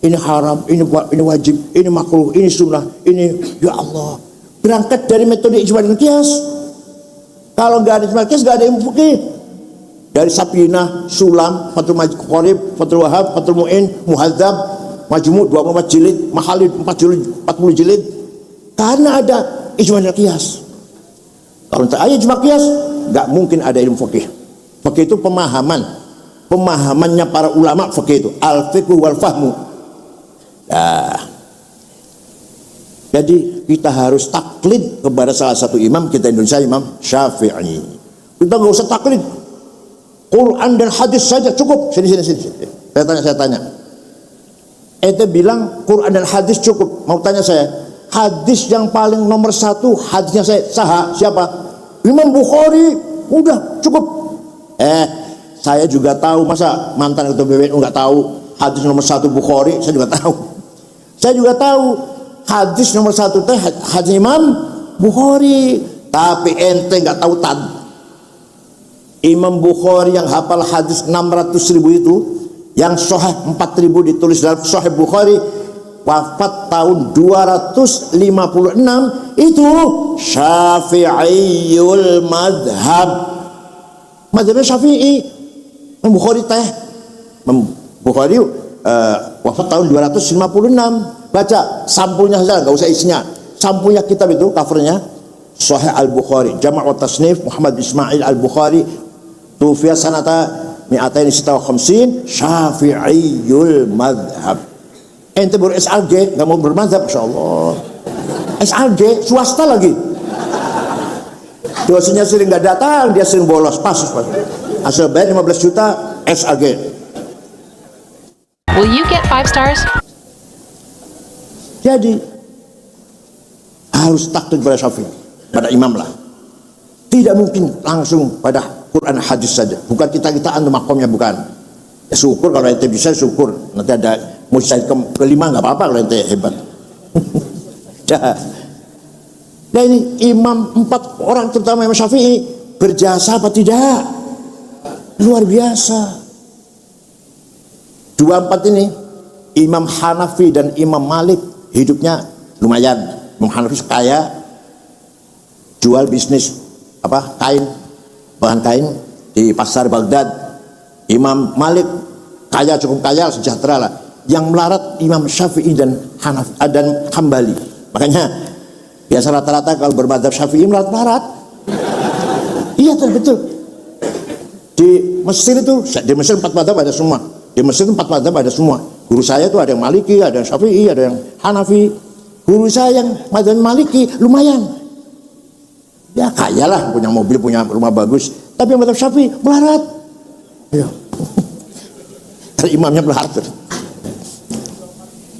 Ini haram, ini wajib, ini makruh, ini sunnah, ini ya Allah. Berangkat dari metode ijma dan qiyas. Kalau nggak ada ijma qiyas, nggak ada ilmu fikih. Dari Sapinah, Sulam, Fathul Qorib, Fathul Wahab, Fathul Mu'in, Muhadzab, Majmu' 24 jilid, Mahalid 40 jilid. Karena ada ijma dan qiyas. Kalau tak ada ijma qiyas, nggak mungkin ada ilmu fikih. Fikih itu pemahamannya para ulama fikih itu al-fiqhu wal fahmu. Nah, Jadi kita harus taklid kepada salah satu imam kita Indonesia, Imam Syafi'i. Kita nggak usah taklid, Quran dan hadis saja cukup. Sini. Saya tanya. Ente bilang Quran dan hadis cukup. Mau tanya saya, hadis yang paling nomor satu, hadisnya saya siapa? Imam Bukhari. Udah cukup. Saya juga tahu, masa mantan ketua PBNU nggak tahu hadis nomor satu Bukhari? Saya juga tahu. Saya juga tahu hadis nomor satu teh hadis Imam Bukhari. Tapi ente nggak tahu Imam Bukhari yang hafal hadis 600.000 itu, yang Sahih 4.000 ditulis dalam Sahih Bukhari, wafat tahun 256, itu Syafi'iyul madhab. Madhabnya Syafi'i. Imam Bukhari teh Bukhari wafat tahun 256. Baca sampulnya saja, nggak usah isinya. Sampulnya kitab itu, covernya Sahih Al-Bukhari, Jama' wa Tasnif Muhammad bin Ismail Al-Bukhari, tufiya sanata 256, Syafi'iyul madhab. Ente baru SAG, nggak mau bermadhab, Masya Allah. SAG, swasta lagi. Dosennya sering nggak datang, dia sering bolos, pas. Asal bayar 15 juta, SAG. Will you get 5 stars? Jadi harus taklid pada Syafi'i, pada imam lah. Tidak mungkin langsung pada Quran hadis saja. Bukan kita antum makomnya, bukan. Ya syukur kalau ente bisa, syukur. Nanti ada mujtahid kelima nggak apa-apa kalau ente hebat. Nah ini imam 4 orang terutama Imam Syafi'i berjasa apa tidak? Luar biasa. 24 ini Imam Hanafi dan Imam Malik hidupnya lumayan. Imam Hanafi kaya, jual bisnis kain, bahan kain di pasar Baghdad. Imam Malik kaya, cukup kaya, sejahtera lah. Yang melarat Imam Syafi'i dan Hanafi dan Hambali. Makanya biasa rata-rata kalau bermadzhab Syafi'i melarat. Iya betul. Di Mesir itu, di Mesir 4 madzhab ada semua. Di Mesir itu 4 madzhab ada semua. Guru saya itu ada yang Maliki, ada yang Syafi'i, ada yang Hanafi. Guru saya yang madzhab Maliki lumayan. Ya kaya lah, punya mobil, punya rumah bagus. Tapi yang madzhab Syafi'i melarat. Iya. Imamnya melarat.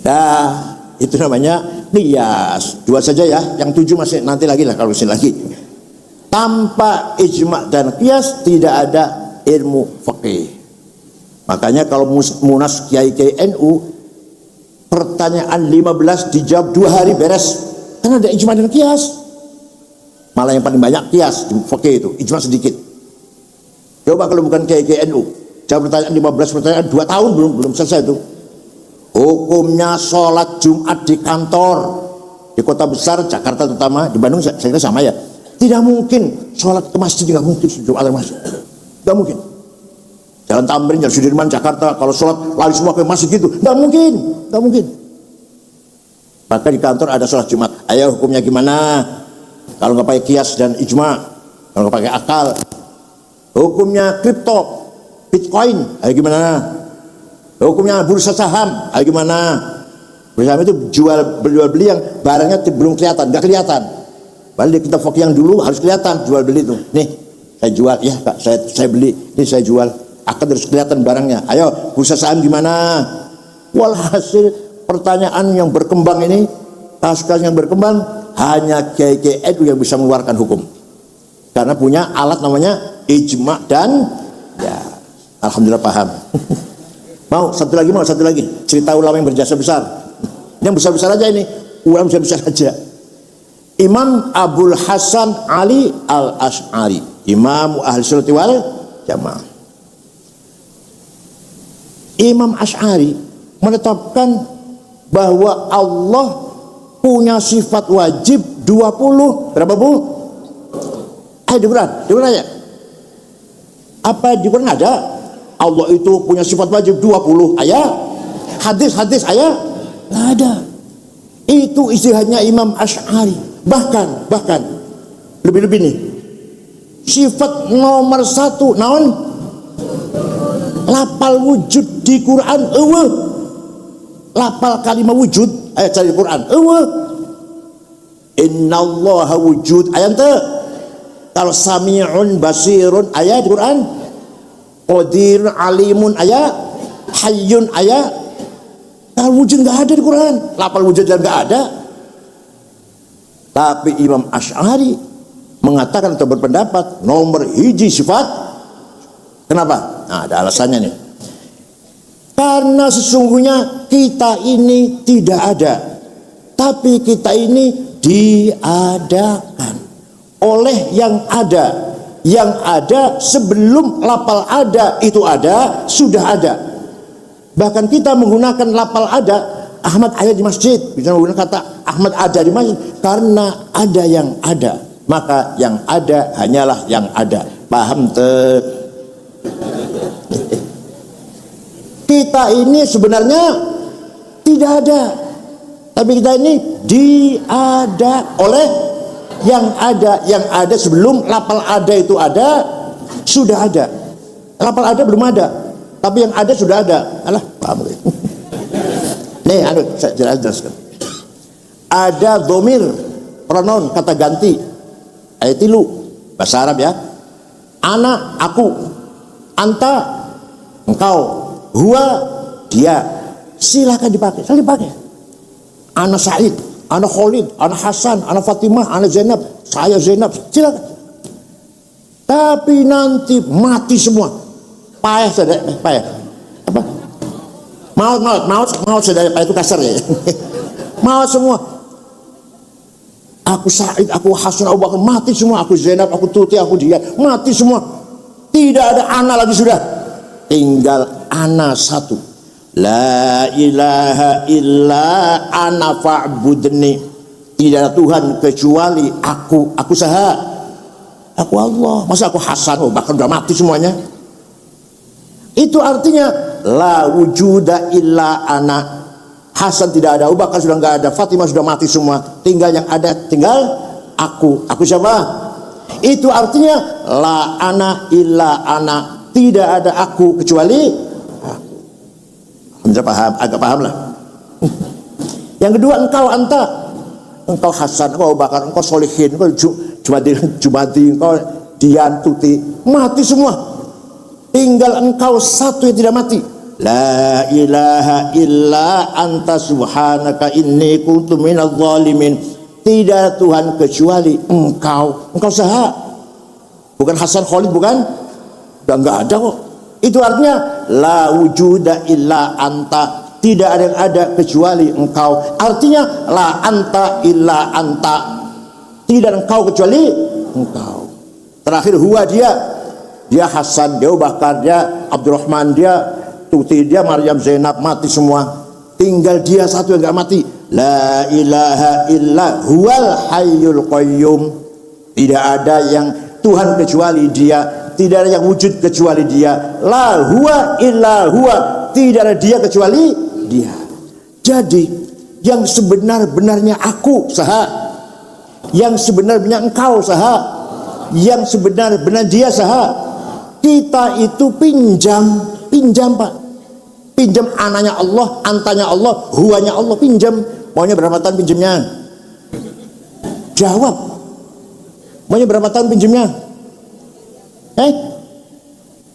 Nah, itu namanya qiyas. 2 saja ya, yang 7 masih nanti lagi lah kalau sini lagi. Tanpa ijma' dan qiyas tidak ada ilmu fikih. Makanya kalau munas kiai-kiai NU, pertanyaan 15 dijawab 2 hari beres, karena ada ijma' dan qiyas. Malah yang paling banyak qiyas di fikih itu, ijma' sedikit. Coba kalau bukan kiai-kiai NU, jawab pertanyaan 15 pertanyaan 2 tahun belum selesai itu. Hukumnya sholat Jumat di kantor, di kota besar Jakarta terutama, di Bandung saya kira sama ya. Tidak mungkin sholat ke masjid, nggak mungkin Jumat ke masjid, nggak mungkin. Jalan Tamrin, Jalan Sudirman, Jakarta, kalau sholat lari semua ke masjid gitu, nggak mungkin. Maka di kantor ada sholat Jumat. Ayo hukumnya gimana? Kalau nggak pakai qiyas dan ijma, kalau nggak pakai akal, hukumnya kripto, Bitcoin, ayo gimana? Hukumnya bursa saham, ayo gimana? Bursa saham itu jual beli yang barangnya belum kelihatan, nggak kelihatan. Balik kita fikih yang dulu harus kelihatan jual beli itu. Nih, saya jual, ya Kak, saya beli, ini saya jual. Akan terus kelihatan barangnya. Ayo, bursa saham gimana? Walhasil pertanyaan yang berkembang ini, kasus yang berkembang, hanya kiai-kiai NU yang bisa mengeluarkan hukum. Karena punya alat namanya ijma' dan ya, alhamdulillah paham. Mau satu lagi cerita ulama yang berjasa besar. Yang besar-besar aja ini, ulama besar-besar aja. Imam Abul Hasan Ali Al-Asy'ari, Imam Ahli Sunnah wal Jamaah. Imam Asy'ari menetapkan bahwa Allah punya sifat wajib 20. Berapa Bu? Di Quran ya. Apa di Quran ada? Allah itu punya sifat wajib 20 ayat. Hadis ayat? Nggak ada. Itu istilahnya Imam Asy'ari. Bahkan lebih nih. Sifat nomor 1 naon? Lapal wujud di Quran, lapal kalimat wujud ayat cari Quran, Innallaha wujud ayat te. Kalau sami'un basirun ayat di Quran. Qadirun alimun ayat. Hayyun ayat. Kalau wujud nggak ada di Quran. Lapal wujud dan nggak ada. Tapi Imam Asy'ari mengatakan atau berpendapat nomor hiji sifat. Kenapa? Nah, ada alasannya nih. Karena sesungguhnya kita ini tidak ada, tapi kita ini diadakan oleh yang ada. Yang ada sebelum lapal ada itu ada, sudah ada. Bahkan kita menggunakan lapal ada, Ahmad ada di masjid, bisa menggunakan kata Ahmad ada di masjid karena ada yang ada. Maka yang ada hanyalah yang ada. Paham tuh? Kita ini sebenarnya tidak ada, tapi kita ini diada oleh yang ada. Yang ada sebelum lapal ada itu ada, sudah ada. Lapal ada belum ada, tapi yang ada sudah ada. Alah, paham? Nih, saya jelaskan. Ada dhamir, pronoun, kata ganti. Ayat tilu, bahasa Arab ya. Ana, aku. Anta, engkau. Huwa, dia. Silakan dipakai, saya dipakai. Ana Said, ana Khalid, ana Hasan, ana Fatimah, ana Zainab. Saya Zainab, silakan. Tapi nanti mati semua. Payah saudara, payah. Apa? Maut saudara, payah itu kasar ya. Maut semua. Aku Said, aku Hasan, Abu Bakar, mati semua. Aku Zainab, aku Tuti, aku dia, mati semua. Tidak ada ana lagi sudah. Tinggal ana satu. La ilaha illa ana fa'budni. Tidak ada Tuhan kecuali aku. Aku saha? Aku Allah. Masa aku Hasan, Abu Bakar udah mati semuanya? Itu artinya la wujuda illa ana. Hasan tidak ada, Abu Bakar sudah nggak ada, Fatimah sudah mati semua. Tinggal yang ada, tinggal aku. Aku siapa? Itu artinya la ana illa ana. Tidak ada aku kecuali aku. Bisa paham? Agak paham lah. Yang kedua, engkau anta. Engkau Hasan, engkau Abu Bakar, engkau Solihin, engkau Jumadi, engkau Dian, Tuti. Mati semua. Tinggal engkau satu yang tidak mati. La ilaha illa anta subhanaka inni kuntu minadh dhalimin. Tidak ada Tuhan kecuali engkau. Engkau saha? Bukan Hasan Khalid, bukan? Udah nggak ada kok. Itu artinya la wujuda illa anta. Tidak ada yang ada kecuali engkau. Artinya la anta illa anta. Tidak ada engkau kecuali engkau. Terakhir huwa dia. Dia Hasan, dia Abu Bakar, dia Abdurrahman, dia Tuti, dia Maryam, Zainab, mati semua. Tinggal dia satu yang nggak mati. La ilaha illa huwal hayyul qayyum. Tidak ada yang Tuhan kecuali dia. Tidak ada yang wujud kecuali dia. La huwa illa huwa. Tidak ada dia kecuali dia. Jadi yang sebenar-benarnya aku saha. Yang sebenar-benarnya engkau saha. Yang sebenar-benar dia saha. Kita itu pinjam Pak. Pinjam ananya Allah, antanya Allah, huwanya Allah, pinjam. Maunya berapa tahun pinjamnya? Jawab. Maunya berapa tahun pinjamnya?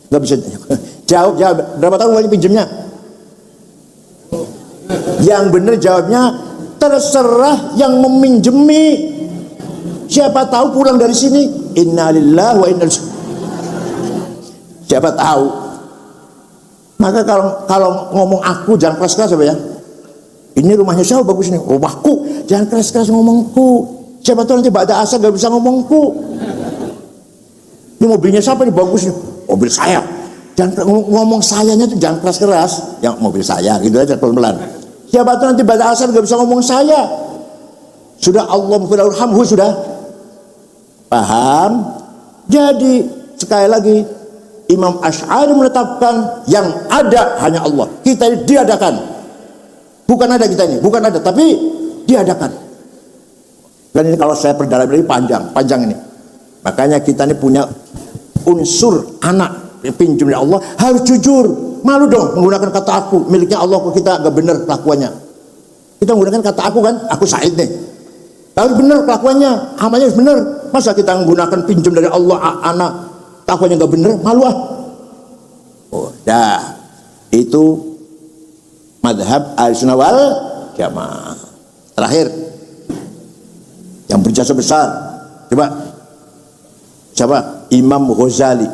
Gak bisa jawab. Berapa tahun maunya pinjamnya? Yang benar jawabnya terserah yang meminjemi. Siapa tahu pulang dari sini innalillahi wa inna ilaihi. Siapa tahu. Maka kalau ngomong aku jangan keras-keras ya. Ini rumahnya siapa bagus nih? Rumahku. Jangan keras-keras ngomongku. Siapa tahu nanti ba'da asar gak bisa ngomongku. Ini mobilnya siapa nih bagus nih? Mobil saya. Jangan ngomong sayanya tuh jangan keras-keras. Yang mobil saya gitu aja pelan-pelan. Siapa tahu nanti ba'da asar gak bisa ngomong saya. Sudah Allah mufirulhamhu sudah. Paham? Jadi sekali lagi Imam Asy'ari menetapkan yang ada hanya Allah. Kita ini diadakan. Bukan ada kita ini, bukan ada, tapi diadakan. Dan ini kalau saya perdalam ini panjang ini. Makanya kita ini punya unsur anak pinjam dari Allah, harus jujur. Malu dong menggunakan kata aku, miliknya Allah, kok kita agak benar kelakuannya. Kita menggunakan kata aku kan, aku Said nih. Harus benar kelakuannya, amalnya harus benar. Masa kita menggunakan pinjam dari Allah, anak kelakuannya nggak benar, malu ah. Udah, itu madhab Ahlussunnah wal Jamaah. Terakhir, yang berjasa besar, coba siapa? Imam Ghazali.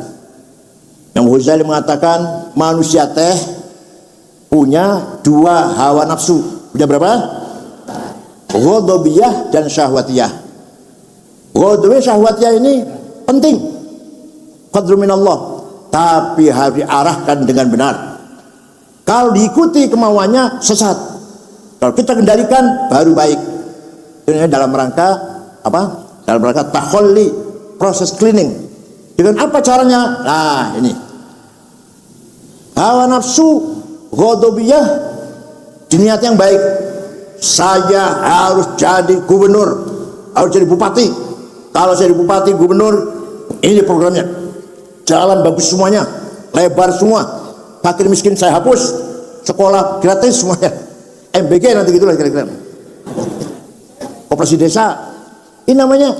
Imam Ghazali mengatakan manusia teh punya dua hawa nafsu. Punya berapa? Ghadabiyah dan syahwatiyah. Ghadabiyah syahwatiyah ini penting, fadlu minallah, tapi harus diarahkan dengan benar. Kalau diikuti kemauannya sesat. Kalau kita kendalikan baru baik. Ini dalam rangka apa? Dalam rangka takhalli, proses cleaning. Dengan apa caranya? Nah, ini. Hawa nafsu ghadabiyah diniat yang baik. Saya harus jadi gubernur, harus jadi bupati. Kalau saya jadi bupati, gubernur, ini programnya. Jalan bagus semuanya, lebar semua. Fakir miskin saya hapus, sekolah gratis semuanya. MBG nanti gitulah kira-kira. Koperasi desa. Ini namanya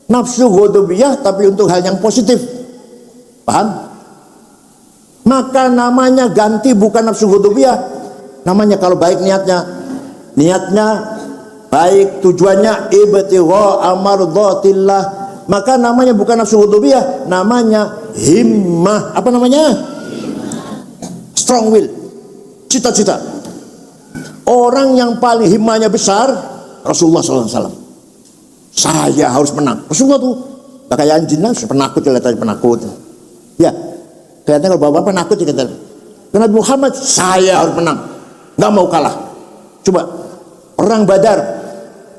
nafsu ghadabiyah, tapi untuk hal yang positif. Paham? Maka namanya ganti bukan nafsu ghadabiyah. Namanya kalau baik niatnya baik, tujuannya ibtigha amardhatillah, maka namanya bukan nafsu ghadabiyah, namanya himmah. Apa namanya? Strong will, cita-cita. Orang yang paling himmahnya besar Rasulullah SAW. Saya harus menang. Rasulullah tuh gak kayak anjing lah, penakut, kelihatannya penakut. Ya, kelihatannya kalau bapak penakut ya kelihatannya. Nabi Muhammad, saya harus menang, gak mau kalah. Coba perang Badar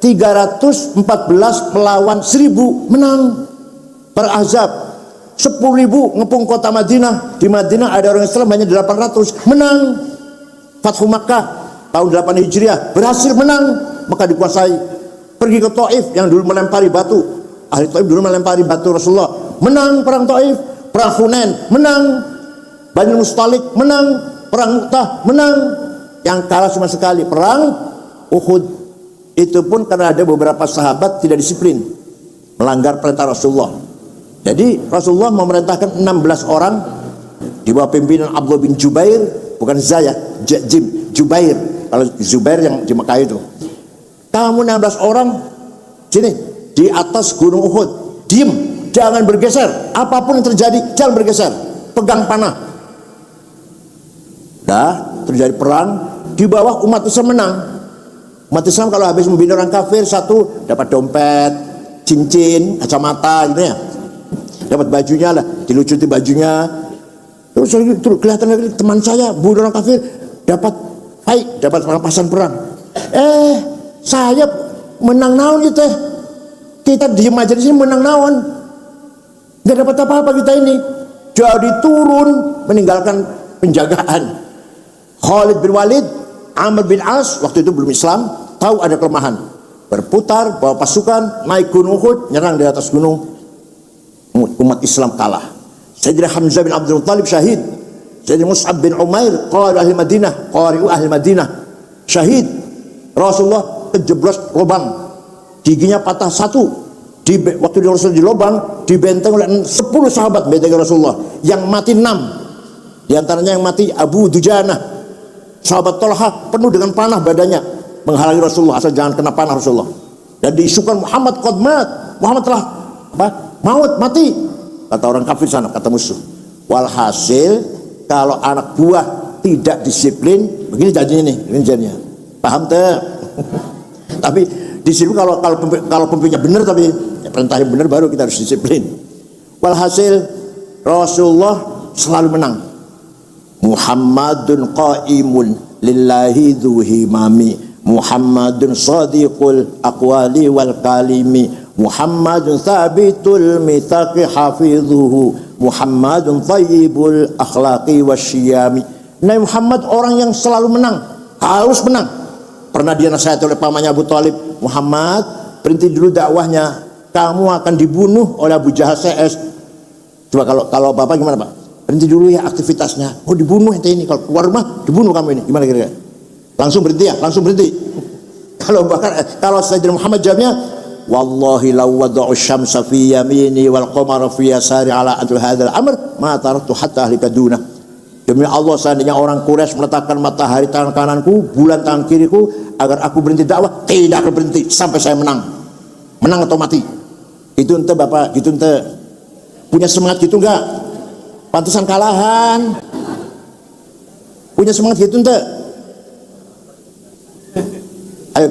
314 melawan 1000 menang. Perang Ahzab 10.000 ngepung kota Madinah. Di Madinah ada orang Islam hanya 800, menang. Fathu Makkah tahun 8 Hijriah berhasil menang, maka dikuasai. Pergi ke Taif yang dulu melempari batu, ahli Taif dulu melempari batu Rasulullah, menang perang Taif. Perang Hunain menang. Bani Mustalik menang. Perang Mu'tah menang. Yang kalah cuma sekali perang Uhud. Itu pun karena ada beberapa sahabat tidak disiplin, melanggar perintah Rasulullah. Jadi Rasulullah memerintahkan 16 orang di bawah pimpinan Abdullah bin Jubair, bukan Zaya, Jubair. Kalau Zubair yang di Mekah itu. Kamu 16 orang sini di atas gunung Uhud, diem, jangan bergeser. Apapun yang terjadi jangan bergeser, pegang panah. Dah terjadi perang, di bawah umat Islam menang. Umat Islam kalau habis membina orang kafir, satu dapat dompet, cincin, kacamata gitu ya, dapat bajunya lah, dilucuti bajunya. Terus kelihatan teman saya bunuh orang kafir, dapat dapat rampasan perang. Saya menang naon gitu. Kita diem aja di sini menang naon, nggak dapat apa-apa kita ini. Jadi turun meninggalkan penjagaan. Khalid bin Walid, Amr bin As waktu itu belum Islam, tahu ada kelemahan, berputar bawa pasukan naik gunung Uhud, nyerang di atas gunung. Umat Islam kalah. Sayyidina Hamzah bin Abdul Muttalib syahid. Sayyidina Mus'ab bin Umair qari ahli Madinah, qari'u ahli Madinah, syahid. Rasulullah kejeblos lubang, giginya patah satu. Waktu di Rasul di lubang dibenteng oleh 10 sahabat, benteng Rasulullah. Yang mati 6. Di antaranya yang mati Abu Dujana, sahabat Tolha, penuh dengan panah badannya, menghalangi Rasulullah asal jangan kena panah Rasulullah. Dan diisukan Muhammad qad mat, Muhammad telah maut, mati, kata orang kafir sana, kata musuh. Walhasil kalau anak buah tidak disiplin, begini janjinya nih, begini janjinya. Paham tuh? Tapi disiplin kalau pemimpinnya benar, tapi ya, perintahnya benar baru kita harus disiplin. Walhasil Rasulullah selalu menang. Muhammadun qaimun lillahi dzuhimami, Muhammadun sadiqul aqwali wal kalimi, Muhammadun thabitul mitsaqi hafidhuhu, Muhammadun thayyibul akhlaqi wasyiyami. Nabi Muhammad orang yang selalu menang, harus menang. Pernah dia nasihat oleh pamannya Abu Thalib, Muhammad berhenti dulu dakwahnya, kamu akan dibunuh oleh Abu Jahal CS. Coba kalau bapak gimana pak? Berhenti dulu ya aktivitasnya. Oh dibunuh ente ini, kalau keluar rumah dibunuh kamu ini. Gimana kira-kira? Langsung berhenti ya, langsung berhenti. Kalau Sayyidina Muhammad jawabnya, wallahi law wada'u syamsa fi yamini wal qamara fi yasari ala adl hadzal amr ma taraktu hatta ahlika duna. Demi Allah, seandainya orang Quraisy meletakkan matahari tangan kananku, bulan tangan kiriku, agar aku berhenti dakwah, tidak akan berhenti sampai saya menang atau mati. Itu ente Bapak, gitu ente punya semangat gitu enggak? Pantesan kalahan. Punya semangat gitu ente? Ayo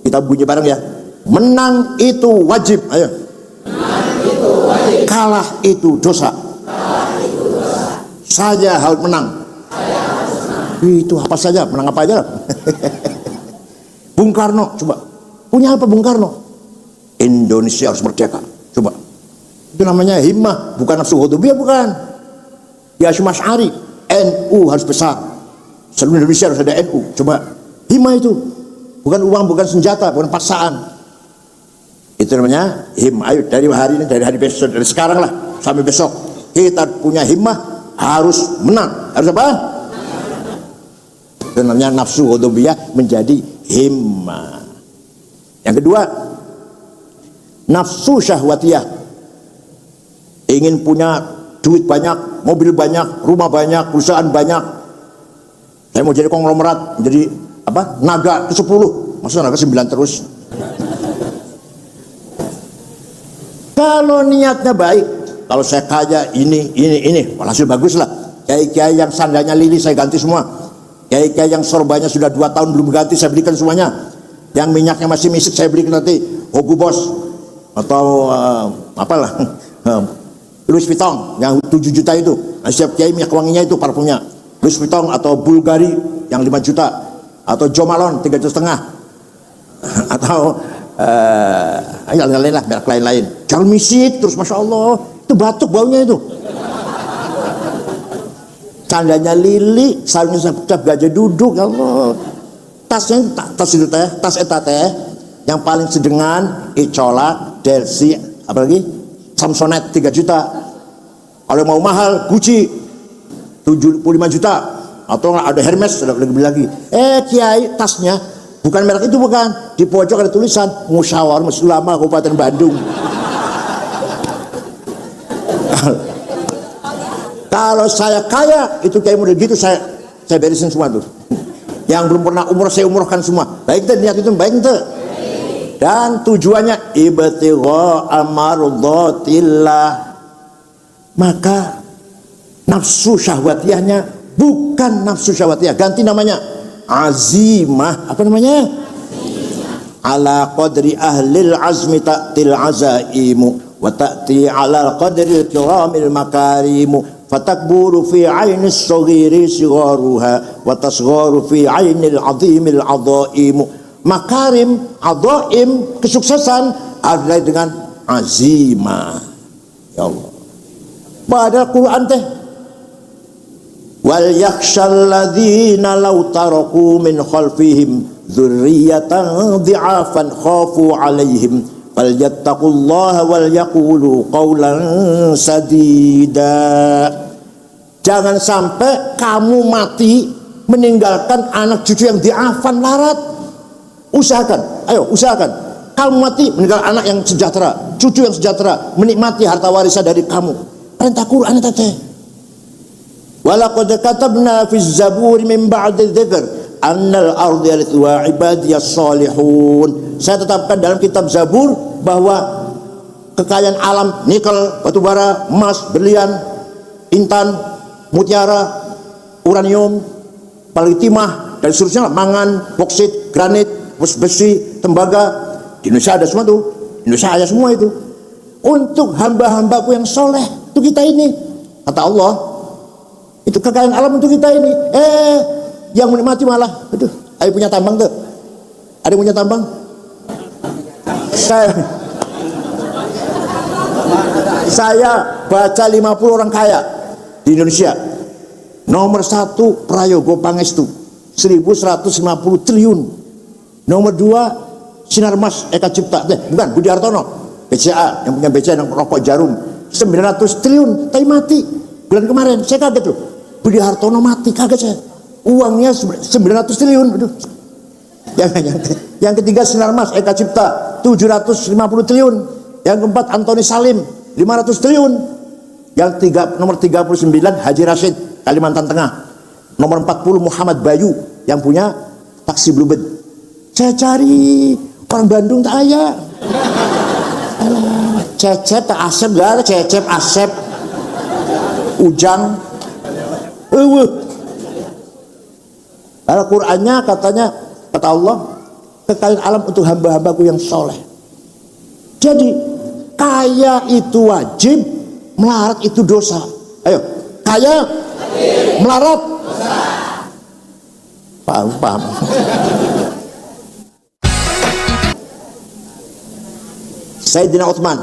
kita bunyi bareng ya. Menang itu wajib. Ayo. Kalah itu dosa. Saya harus menang. Itu apa saja, menang apa aja. Bung Karno, coba. Punya apa Bung Karno? Indonesia harus merdeka. Coba. Itu namanya himmah, bukan nafsu hudubiyah, bukan. Ya Hasyim Asy'ari, NU harus besar. Seluruh Indonesia harus ada NU. Coba. Himmah itu. Bukan uang, bukan senjata, bukan paksaan. Itu namanya himmah. Ayo dari hari ini, dari hari besok, dari sekarang lah sampai besok, kita punya himmah, harus menang. Harus apa? Itu namanya nafsu hudubiyah menjadi himmah. Yang kedua, nafsu syahwatiyah. Ingin punya duit banyak, mobil banyak, rumah banyak, perusahaan banyak. Saya mau jadi konglomerat, jadi apa? Naga ke 10. Maksudnya naga 9 terus. Kalau niatnya baik, kalau saya kaya ini, walhasil bagus lah. Kiai-kiai yang sandalnya lili saya ganti semua. Kiai-kiai yang sorbanya sudah 2 tahun belum ganti, saya belikan semuanya. Yang minyaknya masih misik, saya belikan nanti Hugo Boss atau apalah, Louis Vuitton yang 7 juta itu. Nah, setiap kiai minyak wanginya itu parfumnya Louis Vuitton atau Bulgari yang 5 juta atau Jo Malone 3,5 atau lain-lain lah, merek lain-lain. Jangan misik terus, masya Allah, itu batuk baunya itu. Candanya lili, sarungnya pecah, gajah duduk, ya Allah. Tasnya tas itu teh, tas eta teh yang paling sedengan Icola, Delsi, apalagi Samsonite 3 juta. Kalau mau mahal Gucci 75 juta, atau ada Hermes ada lebih lagi. Kiai tasnya bukan merek itu, bukan. Di pojok ada tulisan Musyawarah Majelis Ulama Kabupaten Bandung. Kalau saya kaya, itu kayak model gitu saya beresin semua tuh. Yang belum pernah umroh saya umrohkan semua. Baik itu niat itu baik itu. Dan tujuannya ibtigha amardhatillah. Maka nafsu syahwatiyahnya bukan nafsu syahwatiyah, ganti namanya azimah. Apa namanya? Ala qadri ahlil azmi ta'til azaimu wa ta'ti ala qadri kiramil makarimu fatakburu fi ainis saghiri sigharuha wa tasgharu fi ainil azimil adhaimu. Makarim, adhaim, kesuksesan adalah dengan azimah. Ya Allah. Pada Quran teh, wal yakhshal ladzina law taraku min khalfihim dzurriyyatan dhi'afan khafu 'alaihim falyattaqullaha wal yaqulu qawlan sadida. Jangan sampai kamu mati meninggalkan anak cucu yang dhi'afan larat. Usahakan, ayo usahakan kamu mati meninggalkan anak yang sejahtera, cucu yang sejahtera, menikmati harta warisan dari kamu. Perintah Quran itu teh. Walaqad katabna fi zaburi min ba'di dzikr annal ardi yarithuha ibadiyas salihun. Saya tetapkan dalam kitab Zabur bahwa kekayaan alam, nikel, batu bara, emas, berlian, intan, mutiara, uranium, apalagi timah dan seterusnya, mangan, boksit, granit, besi, tembaga. Di Indonesia ada semua tuh. Indonesia ada semua itu. Untuk hamba-hambaku yang soleh, itu kita ini. Kata Allah, itu kekayaan alam untuk kita ini. Yang menikmati malah, aduh, ayo punya tambang tuh. Ada yang punya tambang? Saya baca 50 orang kaya di Indonesia. Nomor 1 Prayogo Pangestu 1150 triliun. Nomor 2 Sinarmas Eka Cipta, bukan, Budi Hartono, BCA, yang punya BCA yang rokok jarum 900 triliun, tapi mati bulan kemarin. Saya kaget tuh, Budi Hartono mati, kaget saya. Uangnya 900 triliun. Aduh. Yang ketiga Sinarmas Eka Cipta 750 triliun. Yang keempat Antoni Salim 500 triliun. Nomor 39 Haji Rashid Kalimantan Tengah. Nomor 40 Muhammad Bayu yang punya taksi Bluebird. Saya cari orang Bandung tak ada. Cecep tak Asep gak ada. Cecep Asep Ujang. Al-Qur'annya katanya, kata Allah, kekayaan alam untuk hamba-hambaku yang soleh. Jadi kaya itu wajib, melarat itu dosa. Ayo, kaya, melarat, dosa. Paham. Sayyidina Utsman,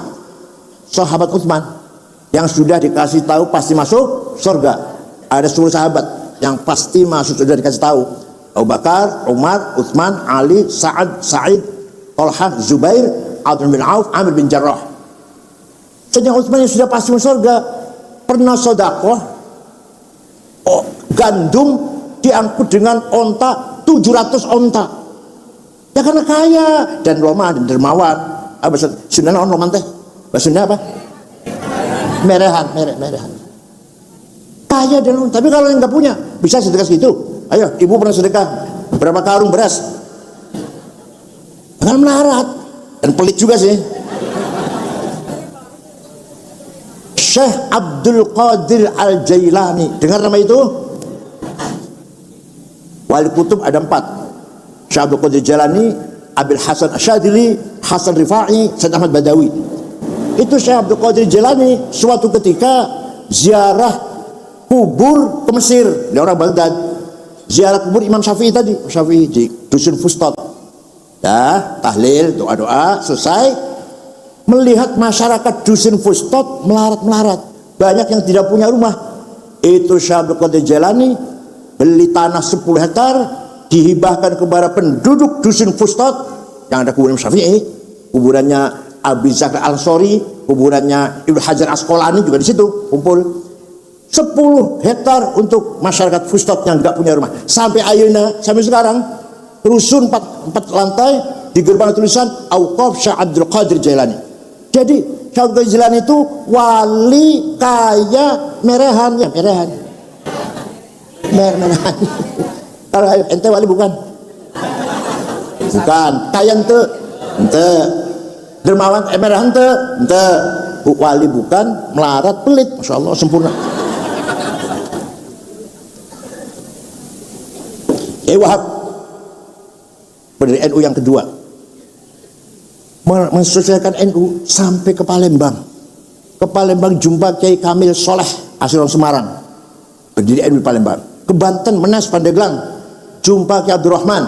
sahabat Utsman yang sudah dikasih tahu pasti masuk surga. Ada 10 sahabat yang pasti masuk sudah dikasih tahu. Abu Bakar, Umar, Utsman, Ali, Sa'ad, Sa'id, Talha, Zubair, Abdurrahman bin Auf, Amir bin Jarrah. Sayyidina Utsman yang sudah pasti masuk surga pernah sedekah gandum diangkut dengan onta 700 onta. Ya karena kaya dan Roma dan dermawan. Bahasa Sunda naon Roman teh? Bahasa Sunda apa? Merehan. Kaya dan tapi kalau yang nggak punya bisa sedekah segitu. Ayo, ibu pernah sedekah berapa karung beras? Jangan melarat dan pelit juga sih. Syekh Abdul Qadir Al-Jailani, dengar nama itu? Wali kutub ada 4. Syekh Abdul Qadir Jailani, Abil Hasan Asyadili, Hasan Rifai, Said Ahmad Badawi. Itu Syekh Abdul Qadir Jailani suatu ketika ziarah kubur ke Mesir. Dia orang Baghdad. Ziarah kubur Imam Syafi'i tadi, Syafi'i di Dusun Fustat. Ya, tahlil, doa-doa, selesai. Melihat masyarakat Dusun Fustat melarat-melarat. Banyak yang tidak punya rumah. Itu Syekh Abdul Qadir Jailani beli tanah 10 hektar, dihibahkan kepada penduduk Dusun Fustat yang ada kuburan Syafi'i, kuburannya Abi Zakar Al-Ansori, kuburannya Ibnu Hajar Asqalani juga di situ kumpul. 10 hektar untuk masyarakat Fustat yang nggak punya rumah. Sampai ayeuna, sampai sekarang rusun 4 lantai di gerbang tulisan Auqaf Syekh Abdul Qadir Jailani. Jadi Syekh Abdul Qadir Jailani itu wali kaya merehan. Merehan. Kalau ente wali bukan? Bukan. Kaya ente dermawan merehan ente wali bukan, melarat pelit. Masya Allah sempurna. Wahab pendiri NU yang kedua mensosialisasikan NU sampai ke Palembang. Ke Palembang jumpa Kiai Kamil Soleh asli orang Semarang, pendiri NU Palembang. Ke Banten Menas Pandeglang jumpa Kiai Abdurrahman,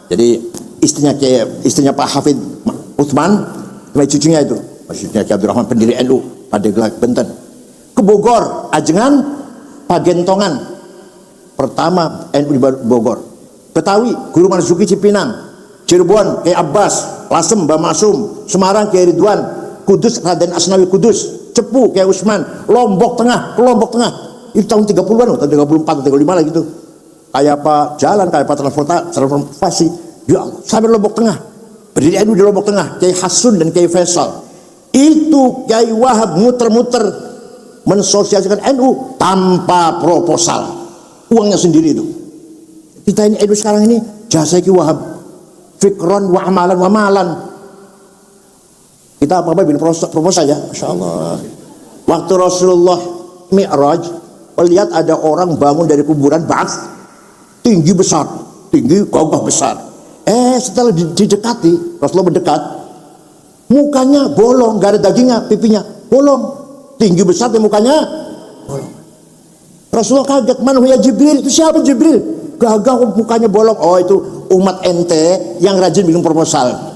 jadi istrinya Pak Hafid Utsman, cucunya itu maksudnya Kiai Abdurrahman pendiri NU Pandeglang Banten. Ke Bogor Ajengan Pagentongan pertama NU di Bogor. Betawi Guru Marzuki Cipinang, Cirebon Kiai Abbas, Lasem Mbah Masum, Semarang Kiai Ridwan, Kudus Raden Asnawi Kudus, Cepu Kiai Usman, Lombok Tengah itu tahun 30-an, tahun 34 atau 35 lah gitu. Kayak apa jalan, kayak apa transformasi. Ya Allah, sampai Lombok Tengah. Berdiri NU di Lombok Tengah, Kiai Hasun dan Kiai Faisal. Itu Kiai Wahab muter-muter mensosialisasikan NU tanpa proposal. Uangnya sendiri itu. Kita ini NU sekarang ini jasa Kiai Wahab, fikron wa amalan wa malan. Kita apa-apa bikin proposal ya, Masya Allah. Waktu Rasulullah Mi'raj, melihat ada orang bangun dari kuburan Ba'ats, tinggi besar, tinggi gagah besar. Setelah didekati, Rasulullah mendekat, mukanya bolong, gak ada dagingnya, pipinya bolong, tinggi besar dan mukanya bolong. Rasulullah kaget, mana ya Jibril? Itu siapa Jibril? Gagah mukanya bolong. Oh itu umat ente yang rajin bikin proposal.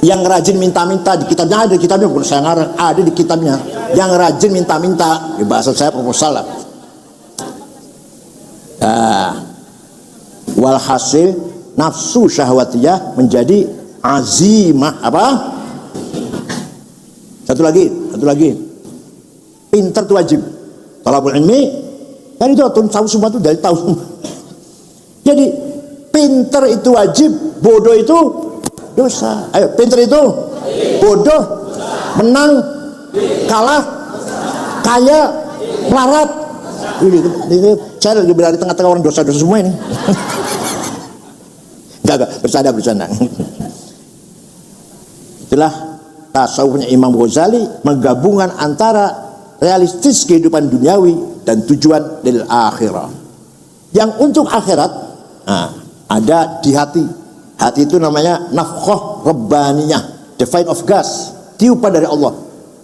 Yang rajin minta-minta, di kitabnya ada, bukan saya ngarang, ada di kitabnya. Yang rajin minta-minta, di bahasa saya proposal lah. Walhasil nafsu syahwatiyah menjadi azimah apa? Satu lagi. Pintar itu wajib. Talabul ilmi Kan itu tahu semua itu dari tahu semua. Jadi pinter itu wajib, bodoh itu dosa. Ayo, pinter itu bodoh, menang, kalah, kaya, melarat. Ini saya lagi berada di tengah-tengah orang dosa-dosa semua ini. Enggak, bercanda. Itulah tasawufnya Imam Ghazali, menggabungkan antara realistis kehidupan duniawi dan tujuan dari akhirah. Yang untuk akhirat, ada di hati. Hati itu namanya nafkhah rabbaniyah, the fight of God, tiupan dari Allah.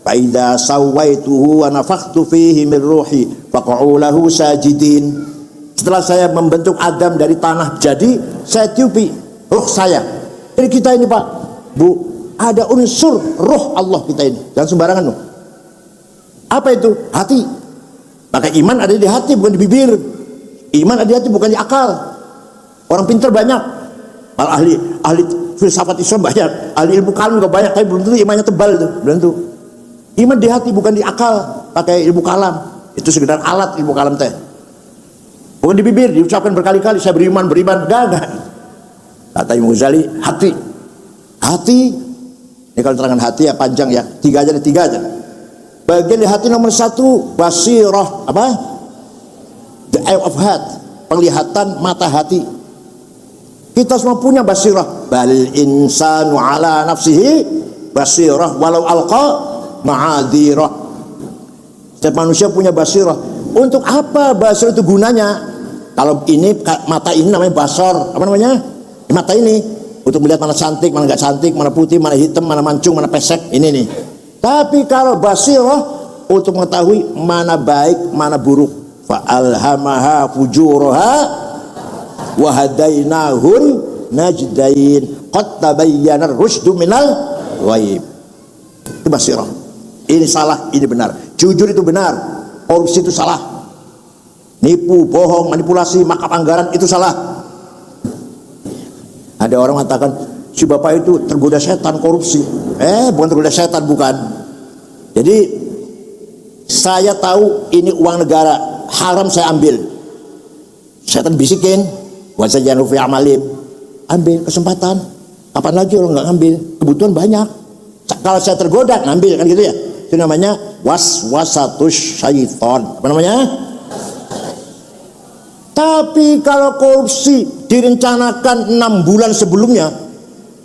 Faida sawaituhu wa nafakhtu fihi min ruhi faq'u lahu sajidin. Setelah saya membentuk Adam dari tanah jadi, saya tiupi ruh saya. Jadi kita ini Pak, Bu, ada unsur ruh Allah kita ini. Jangan sembarangan loh. Apa itu? Hati. Maka iman ada di hati, bukan di bibir. Iman ada di hati, bukan di akal. Orang pintar banyak, malah ahli filsafat Islam banyak, ahli ilmu kalam juga banyak, tapi belum tentu imannya tebal itu, belum tentu. Iman di hati, bukan di akal. Pakai ilmu kalam, itu sekedar alat ilmu kalam teh. Bukan di bibir, diucapkan berkali-kali saya beriman, enggak. Kata Imam Ghazali, hati. Ini kalau terangan hati ya panjang ya, tiga aja. Bagian di hati nomor 1, basirah, apa? The eye of heart, penglihatan mata hati. Kita semua punya basirah. Bal insanu ala nafsihi basirah walau alqa ma'adhirah. Setiap manusia punya basirah. Untuk apa basirah itu gunanya? Kalau ini mata ini namanya basar, apa namanya? Mata ini untuk melihat mana cantik, mana enggak cantik, mana putih, mana hitam, mana mancung, mana pesek, ini nih. Tapi kalau basirah untuk mengetahui mana baik, mana buruk. Fa'alhamaha fujuraha wa hadainahun najdain qad tabayyana ar-rusydu minal ghaib. Itu basirah. Ini salah, ini benar. Jujur itu benar, korupsi itu salah. Nipu, bohong, manipulasi, makap anggaran itu salah. Ada orang mengatakan si bapak itu tergoda setan korupsi. Bukan tergoda setan, bukan. Jadi saya tahu ini uang negara haram, saya ambil. Setan bisikin, wa sajanu fi amalib. Ambil kesempatan. Kapan lagi orang nggak ngambil? Kebutuhan banyak. Kalau saya tergoda ngambil, kan gitu ya. Itu namanya waswasatus syaiton. Apa namanya? Tapi kalau korupsi direncanakan 6 bulan sebelumnya,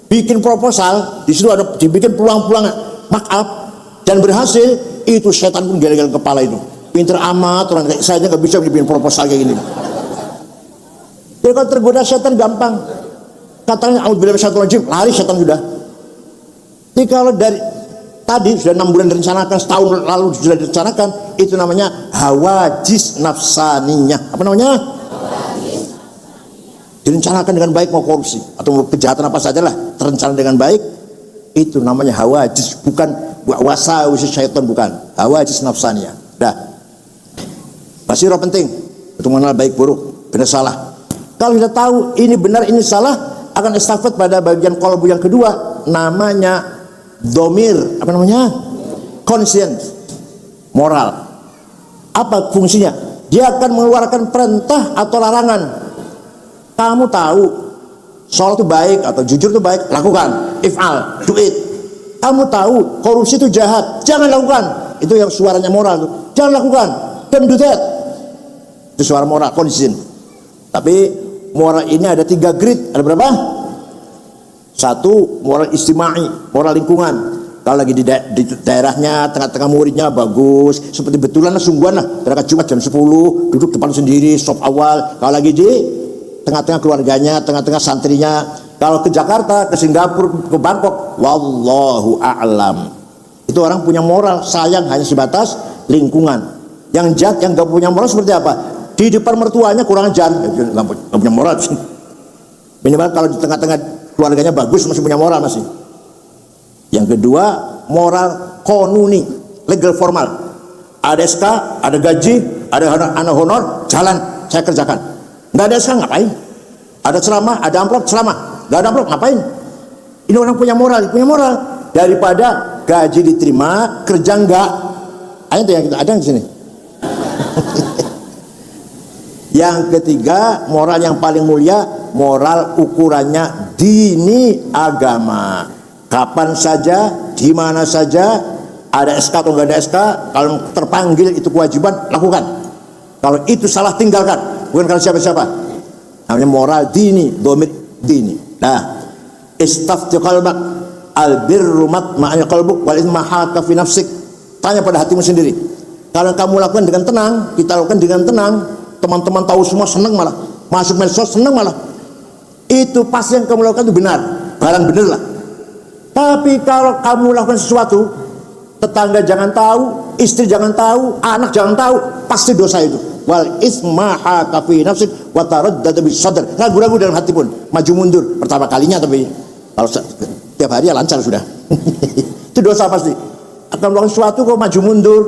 bikin proposal, di situ ada dibikin peluang-peluang markup dan berhasil, itu setan pun geleng-geleng kepala itu. Pinter amat orang kayak saya nggak bisa bikin proposal kayak gini. Jadi kalau tergoda setan gampang. Katanya auzubillahi minasyaitonir rajim, lari setan sudah. Jadi kalau dari tadi sudah 6 bulan direncanakan, setahun lalu sudah direncanakan, itu namanya hawajis nafsaniyah. Apa namanya? Direncanakan dengan baik, mau korupsi atau mau kejahatan apa saja lah, terencana dengan baik, itu namanya hawajis, bukan wasawis syaitan, bukan hawajis nafsaniyah. Dah, basirah penting untuk mengenal baik buruk, benar salah. Kalau kita tahu ini benar ini salah, akan estafet pada bagian qalbu yang kedua, namanya domir, apa namanya? Conscience, moral. Apa fungsinya? Dia akan mengeluarkan perintah atau larangan. Kamu tahu sholat itu baik atau jujur itu baik, lakukan. If'al, do it. Kamu tahu korupsi itu jahat, jangan lakukan. Itu yang suaranya moral tuh. Jangan lakukan, don't do that. Itu suara moral, conscience. Tapi moral ini ada 3 grade. Ada berapa? 1, moral istimai, moral lingkungan. Kalau lagi di daerahnya, tengah-tengah muridnya bagus, seperti betulan lah, sungguhan lah. Berangkat Jumat jam 10, duduk depan sendiri, stop awal. Kalau lagi di tengah-tengah keluarganya, tengah-tengah santrinya. Kalau ke Jakarta, ke Singapura, ke Bangkok, wallahu a'lam. Itu orang punya moral, sayang hanya sebatas lingkungan. Yang jahat, yang gak punya moral seperti apa? Di depan mertuanya kurang ajar, gak punya moral. Minimal kalau di tengah-tengah keluarganya bagus, masih punya moral masih. Yang kedua, moral konuni, legal formal. Ada SK, ada gaji, ada honor, jalan, saya kerjakan. Nggak ada SK, ngapain? Ada ceramah, ada amplop, ceramah. Nggak ada amplop, ngapain? Ini orang punya moral. Daripada gaji diterima, kerja enggak. Ayo tuh yang kita ada di sini. Yang ketiga, moral yang paling mulia, moral ukurannya dini, agama. Kapan saja, di mana saja, ada SK atau nggak ada SK, kalau terpanggil itu kewajiban, lakukan. Kalau itu salah, tinggalkan. Bukan kalau siapa-siapa. Namanya moral dini, domir dini. Nah, istafti qalbak, albirru matma'anya qalbuk, wal ithma haka fi nafsik. Tanya pada hatimu sendiri. Kalau kamu lakukan dengan tenang, kita lakukan dengan tenang, teman-teman tahu semua, senang malah. Masuk medsos, senang malah. Itu pasti yang kamu lakukan itu benar, barang benar lah. Tapi kalau kamu lakukan sesuatu, tetangga jangan tahu, istri jangan tahu, anak jangan tahu, pasti dosa itu. Wal isma haka fi nafsik wa taraddad bis sadr. Ragu-ragu dalam hati pun, maju mundur pertama kalinya, tapi kalau tiap hari ya lancar sudah. Itu dosa pasti. Akan melakukan sesuatu kok maju mundur,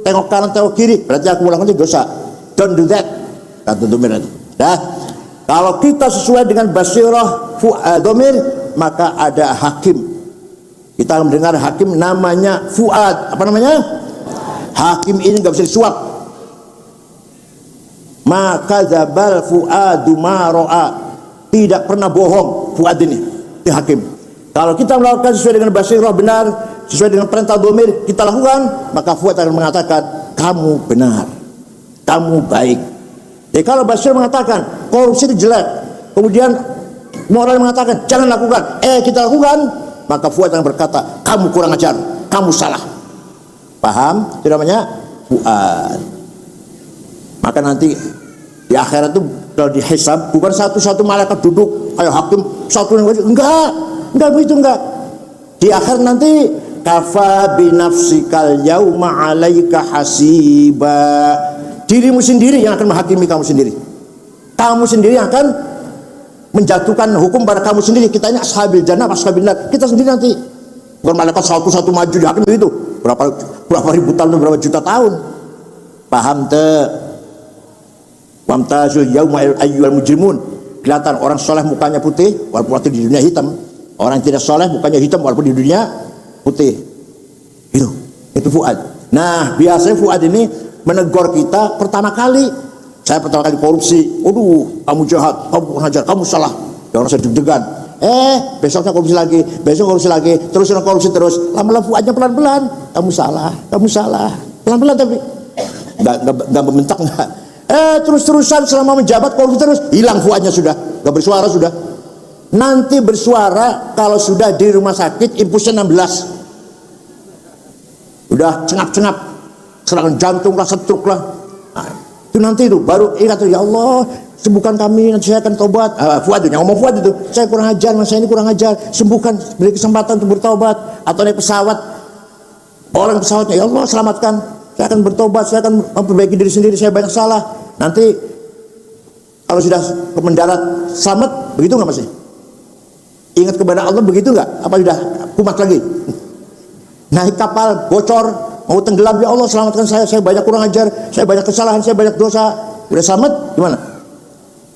tengok kanan tengok kiri, berarti aku melakukan itu dosa. Don't do that. Kata domir. Nah, kalau kita sesuai dengan basirah domir, maka ada hakim. Kita mendengar hakim namanya Fuad. Apa namanya? Hakim ini nggak bisa disuap. Maka zabal Fuadu ma ro'a. Tidak pernah bohong Fuad ini. Ini hakim. Kalau kita melakukan sesuai dengan basirah benar, sesuai dengan perintah domir, kita lakukan, maka Fuad akan mengatakan kamu benar, kamu baik. Jadi kalau basirah mengatakan korupsi itu jelek, kemudian moral mengatakan jangan lakukan, kita lakukan, maka Fuad akan berkata kamu kurang ajar, kamu salah. Paham? Itu namanya Fuad. Maka nanti di akhirat itu kalau dihisab, bukan satu-satu malaikat duduk ayo hakim satu yang wajib, enggak begitu, enggak. Di akhir nanti kafa binafsikal yauma alaika hasiba. Dirimu sendiri yang akan menghakimi kamu sendiri. Kamu sendiri yang akan menjatuhkan hukum pada kamu sendiri. Kita ini ashabil jannah, ashabil nar. Kita sendiri nanti. Bukan malaikat satu-satu maju dihakim begitu. Berapa ribu tahun, berapa juta tahun. Paham teh? Wamtazul yauma ayyuhal mujrimun. Kelihatan orang soleh mukanya putih walaupun waktu di dunia hitam. Orang tidak soleh mukanya hitam walaupun di dunia putih. Itu Fuad. Nah, biasanya Fuad ini menegur kita pertama kali. Saya pertama kali korupsi, kamu jahat, kamu kurang ajar, kamu salah. Ya orang saya deg-degan. Besoknya korupsi lagi, besok korupsi lagi, terus korupsi terus. Lama-lama Fuadnya pelan-pelan, kamu salah, pelan-pelan tapi nggak membentak nggak. Terus-terusan selama menjabat korupsi terus, hilang Fuadnya sudah, nggak bersuara sudah. Nanti bersuara kalau sudah di rumah sakit, impulsnya 16. Udah cengap-cengap, serangan jantung lah, stroke lah. Nah, itu nanti itu baru ingat, ya Allah sembuhkan kami, nanti saya akan tobat. Fuad itu yang ngomong, Fuad itu, saya kurang ajar, mas saya ini kurang ajar, sembuhkan, beri kesempatan untuk bertobat. Atau naik pesawat, orang pesawatnya, ya Allah selamatkan, saya akan bertobat, saya akan memperbaiki diri sendiri, saya banyak salah. Nanti kalau sudah mendarat selamat, begitu nggak masih? Ingat kepada Allah begitu nggak? Apa sudah kumat lagi? Naik kapal bocor, mau tenggelam, ya Allah selamatkan saya banyak kurang ajar, saya banyak kesalahan, saya banyak dosa. Udah selamat gimana?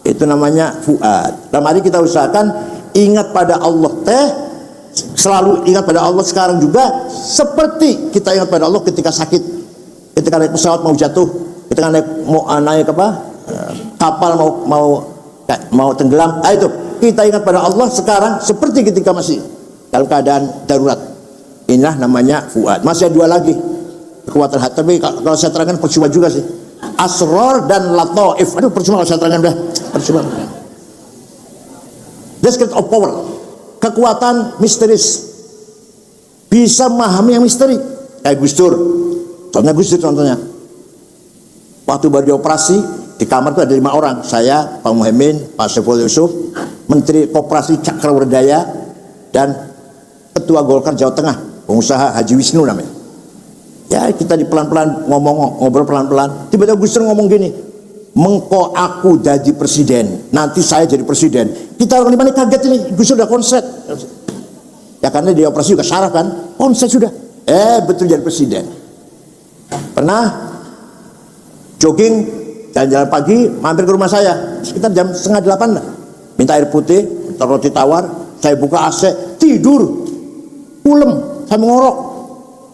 Itu namanya Fuad. Dalam hari kita usahakan ingat pada Allah selalu ingat pada Allah sekarang juga, seperti kita ingat pada Allah ketika sakit, ketika naik pesawat mau jatuh, ketika naik kapal mau tenggelam. Itu kita ingat pada Allah sekarang seperti ketika masih dalam keadaan darurat. Inilah namanya Fuad. Masih ada dua lagi kekuatan hati, tapi kalau saya terangkan percuma juga sih. Asror dan lataif. Aduh percuma kalau saya terangkan dah. Percuma. The secret of power. Kekuatan misterius. Bisa memahami yang misteri. Kayak Gus Dur. Contohnya. Waktu baru dioperasi, di kamar itu ada 5 orang. Saya, Pak Muhaimin, Pak Saiful Yusuf, Menteri Koperasi Cakrawardaya, dan Ketua Golkar Jawa Tengah, pengusaha Haji Wisnu namanya. Ya kita di pelan-pelan ngobrol pelan-pelan. Tiba-tiba Gus Dur ngomong gini, mengko aku jadi presiden, nanti saya jadi presiden. Kita orang dimana kaget ini, Gus Dur udah konslet. Ya karena dia operasi juga syaraf kan, konslet sudah. Betul jadi presiden. Pernah jogging jalan-jalan pagi, mampir ke rumah saya sekitar jam 7:30 lah. Minta air putih, minta roti tawar, saya buka AC, tidur, ulem, saya mengorok.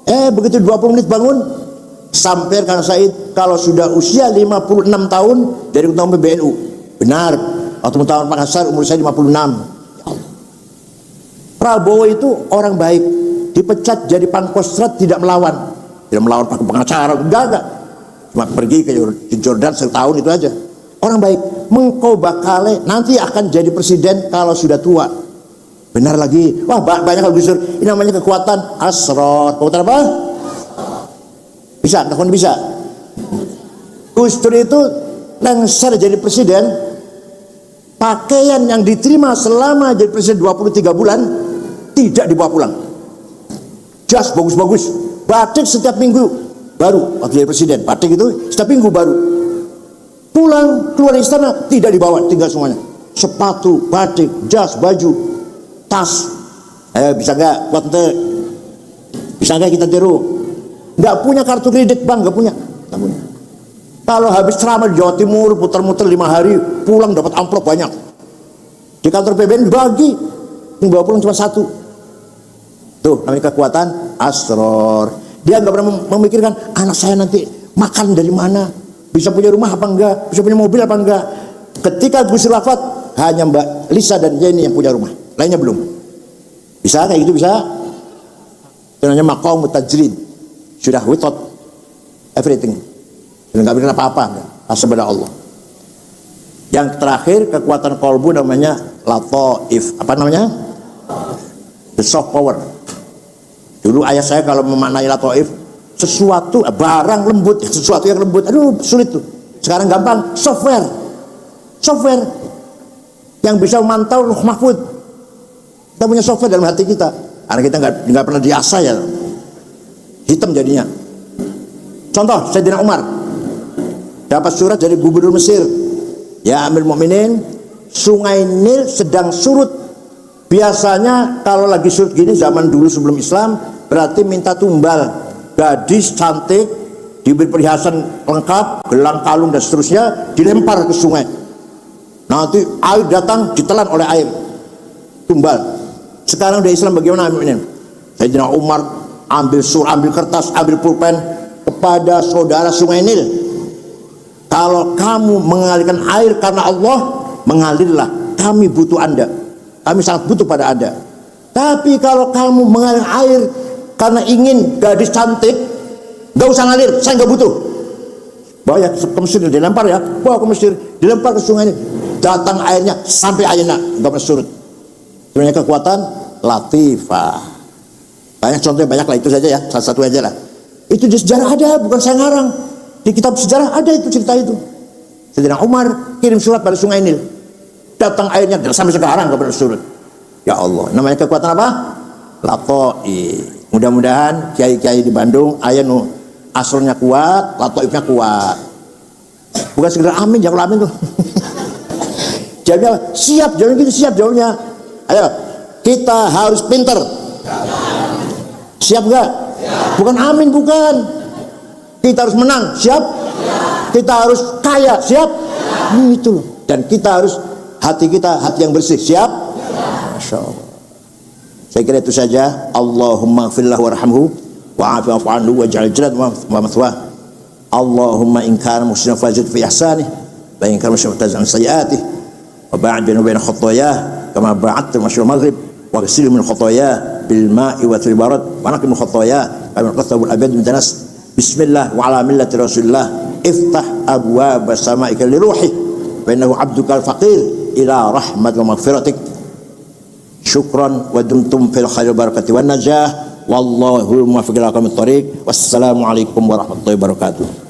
Begitu 20 menit bangun, Sampaikan Said kalau sudah usia 56 tahun dari ketua umum PBNU. Benar. Waktu tahun Makassar umur saya 56. Ya Allah. Prabowo itu orang baik, dipecat jadi Pangkostrat, tidak melawan pakai pengacara, enggak. Cuma pergi ke Jordan setahun itu aja. Orang baik. Mengko bakale nanti akan jadi presiden kalau sudah tua. Benar lagi. Wah, banyak kalau Gus Dur. Ini namanya kekuatan asror. Kekuatan apa? Bisa, takkan bisa. Gus Dur itu lengser jadi presiden. Pakaian yang diterima selama jadi presiden 23 bulan tidak dibawa pulang. Jas bagus-bagus. Batik setiap minggu baru waktu jadi presiden. Batik itu setiap minggu baru. Pulang keluar istana tidak dibawa, tinggal semuanya. Sepatu, batik, jas, baju, tas. Bisa nggak? Bisa nggak kita tiru? Nggak punya kartu kredit bang, nggak punya. Kalau habis ceramah di Jawa Timur putar-muter 5 hari, pulang dapat amplop banyak. Di kantor PBN dibagi, yang bawa pulang cuma 1. Tuh namanya kekuatan asror. Dia nggak pernah memikirkan anak saya nanti makan dari mana, bisa punya rumah apa enggak, bisa punya mobil apa enggak. Ketika Gus Dur wafat, hanya Mbak Lisa dan Jenny yang punya rumah, lainnya belum. Bisa kayak gitu, bisa. Itu namanya maqam mutajrid. Sudah without everything. Sudah nggak bikin apa-apa, asal pada Allah. Yang terakhir kekuatan kolbu namanya lataif. Apa namanya? The soft power. Dulu ayah saya kalau memaknai lataif, sesuatu barang lembut, sesuatu yang lembut, aduh sulit tuh. Sekarang gampang, software yang bisa memantau ruh mahfud. Kita punya software dalam hati kita, karena kita nggak pernah diasah ya, hitam jadinya. Contoh, Sayyidina Umar dapat surat dari gubernur Mesir, ya Amir Mukminin, Sungai Nil sedang surut. Biasanya kalau lagi surut gini zaman dulu sebelum Islam, berarti minta tumbal. Gadis cantik diberi perhiasan lengkap, gelang kalung dan seterusnya, dilempar ke sungai. Nanti air datang ditelan oleh air, tumbal. Sekarang udah Islam bagaimana ini? Sayyidina Umar ambil kertas, ambil pulpen kepada saudara Sungai Nil. Kalau kamu mengalirkan air karena Allah, mengalirlah. Kami butuh Anda, kami sangat butuh pada Anda. Tapi kalau kamu mengalirkan air karena ingin gadis cantik, gak usah ngalir, saya gak butuh. Bawa ya ke Mesir, dilempar ya, bawa ke Mesir, dilempar ke sungai ini, datang airnya sampai airnya gak pernah surut. Sebenarnya kekuatan latifah. Banyak contohnya, banyak lah, itu saja ya, salah satu aja lah. Itu di sejarah ada, bukan saya ngarang. Di kitab sejarah ada itu cerita itu. Sayyidina Umar kirim surat pada Sungai Nil, datang airnya sampai sekarang gak pernah surut. Ya Allah, namanya kekuatan apa? Lataif. Mudah-mudahan kiai-kiai di Bandung ayanu asrornya kuat, lataifnya kuat. Bukan sekedar amin, jangan amin tuh. Jawabnya siap, jawabnya gitu, siap jawabnya. Ayo, kita harus pinter. Siap gak? Bukan amin, bukan. Kita harus menang, siap? Kita harus kaya, siap? Itu loh. Dan kita harus hati yang bersih, siap? Masya Allah. Saya kira itu saja. Allahumma gfirlahu warhamhu wa'afi wa'fu anhu waj'al jannat wa mathwah. Allahumma in kana muhsinan fazid fi ihsanih wa in kana muhsinan sayyi'atih wa ba'id bainahu wa bain khotoyah kama ba'adta masyul maghrib wa ghsil min khotoyah bil ma'i wa fil barad wa naqim khotoyah kama qasabul abad min danas. Bismillah wa ala millati rasulillah. Iftah abwaab sama'ika li ruhi wa innahu abduka al-faqir ila rahmat wa maghfiratik. Syukran wa dumtum fil khair barakati wan najah wallahu muwaffiq ila aqwamit thoriq. Wassalamualaikum warahmatullahi wabarakatuh.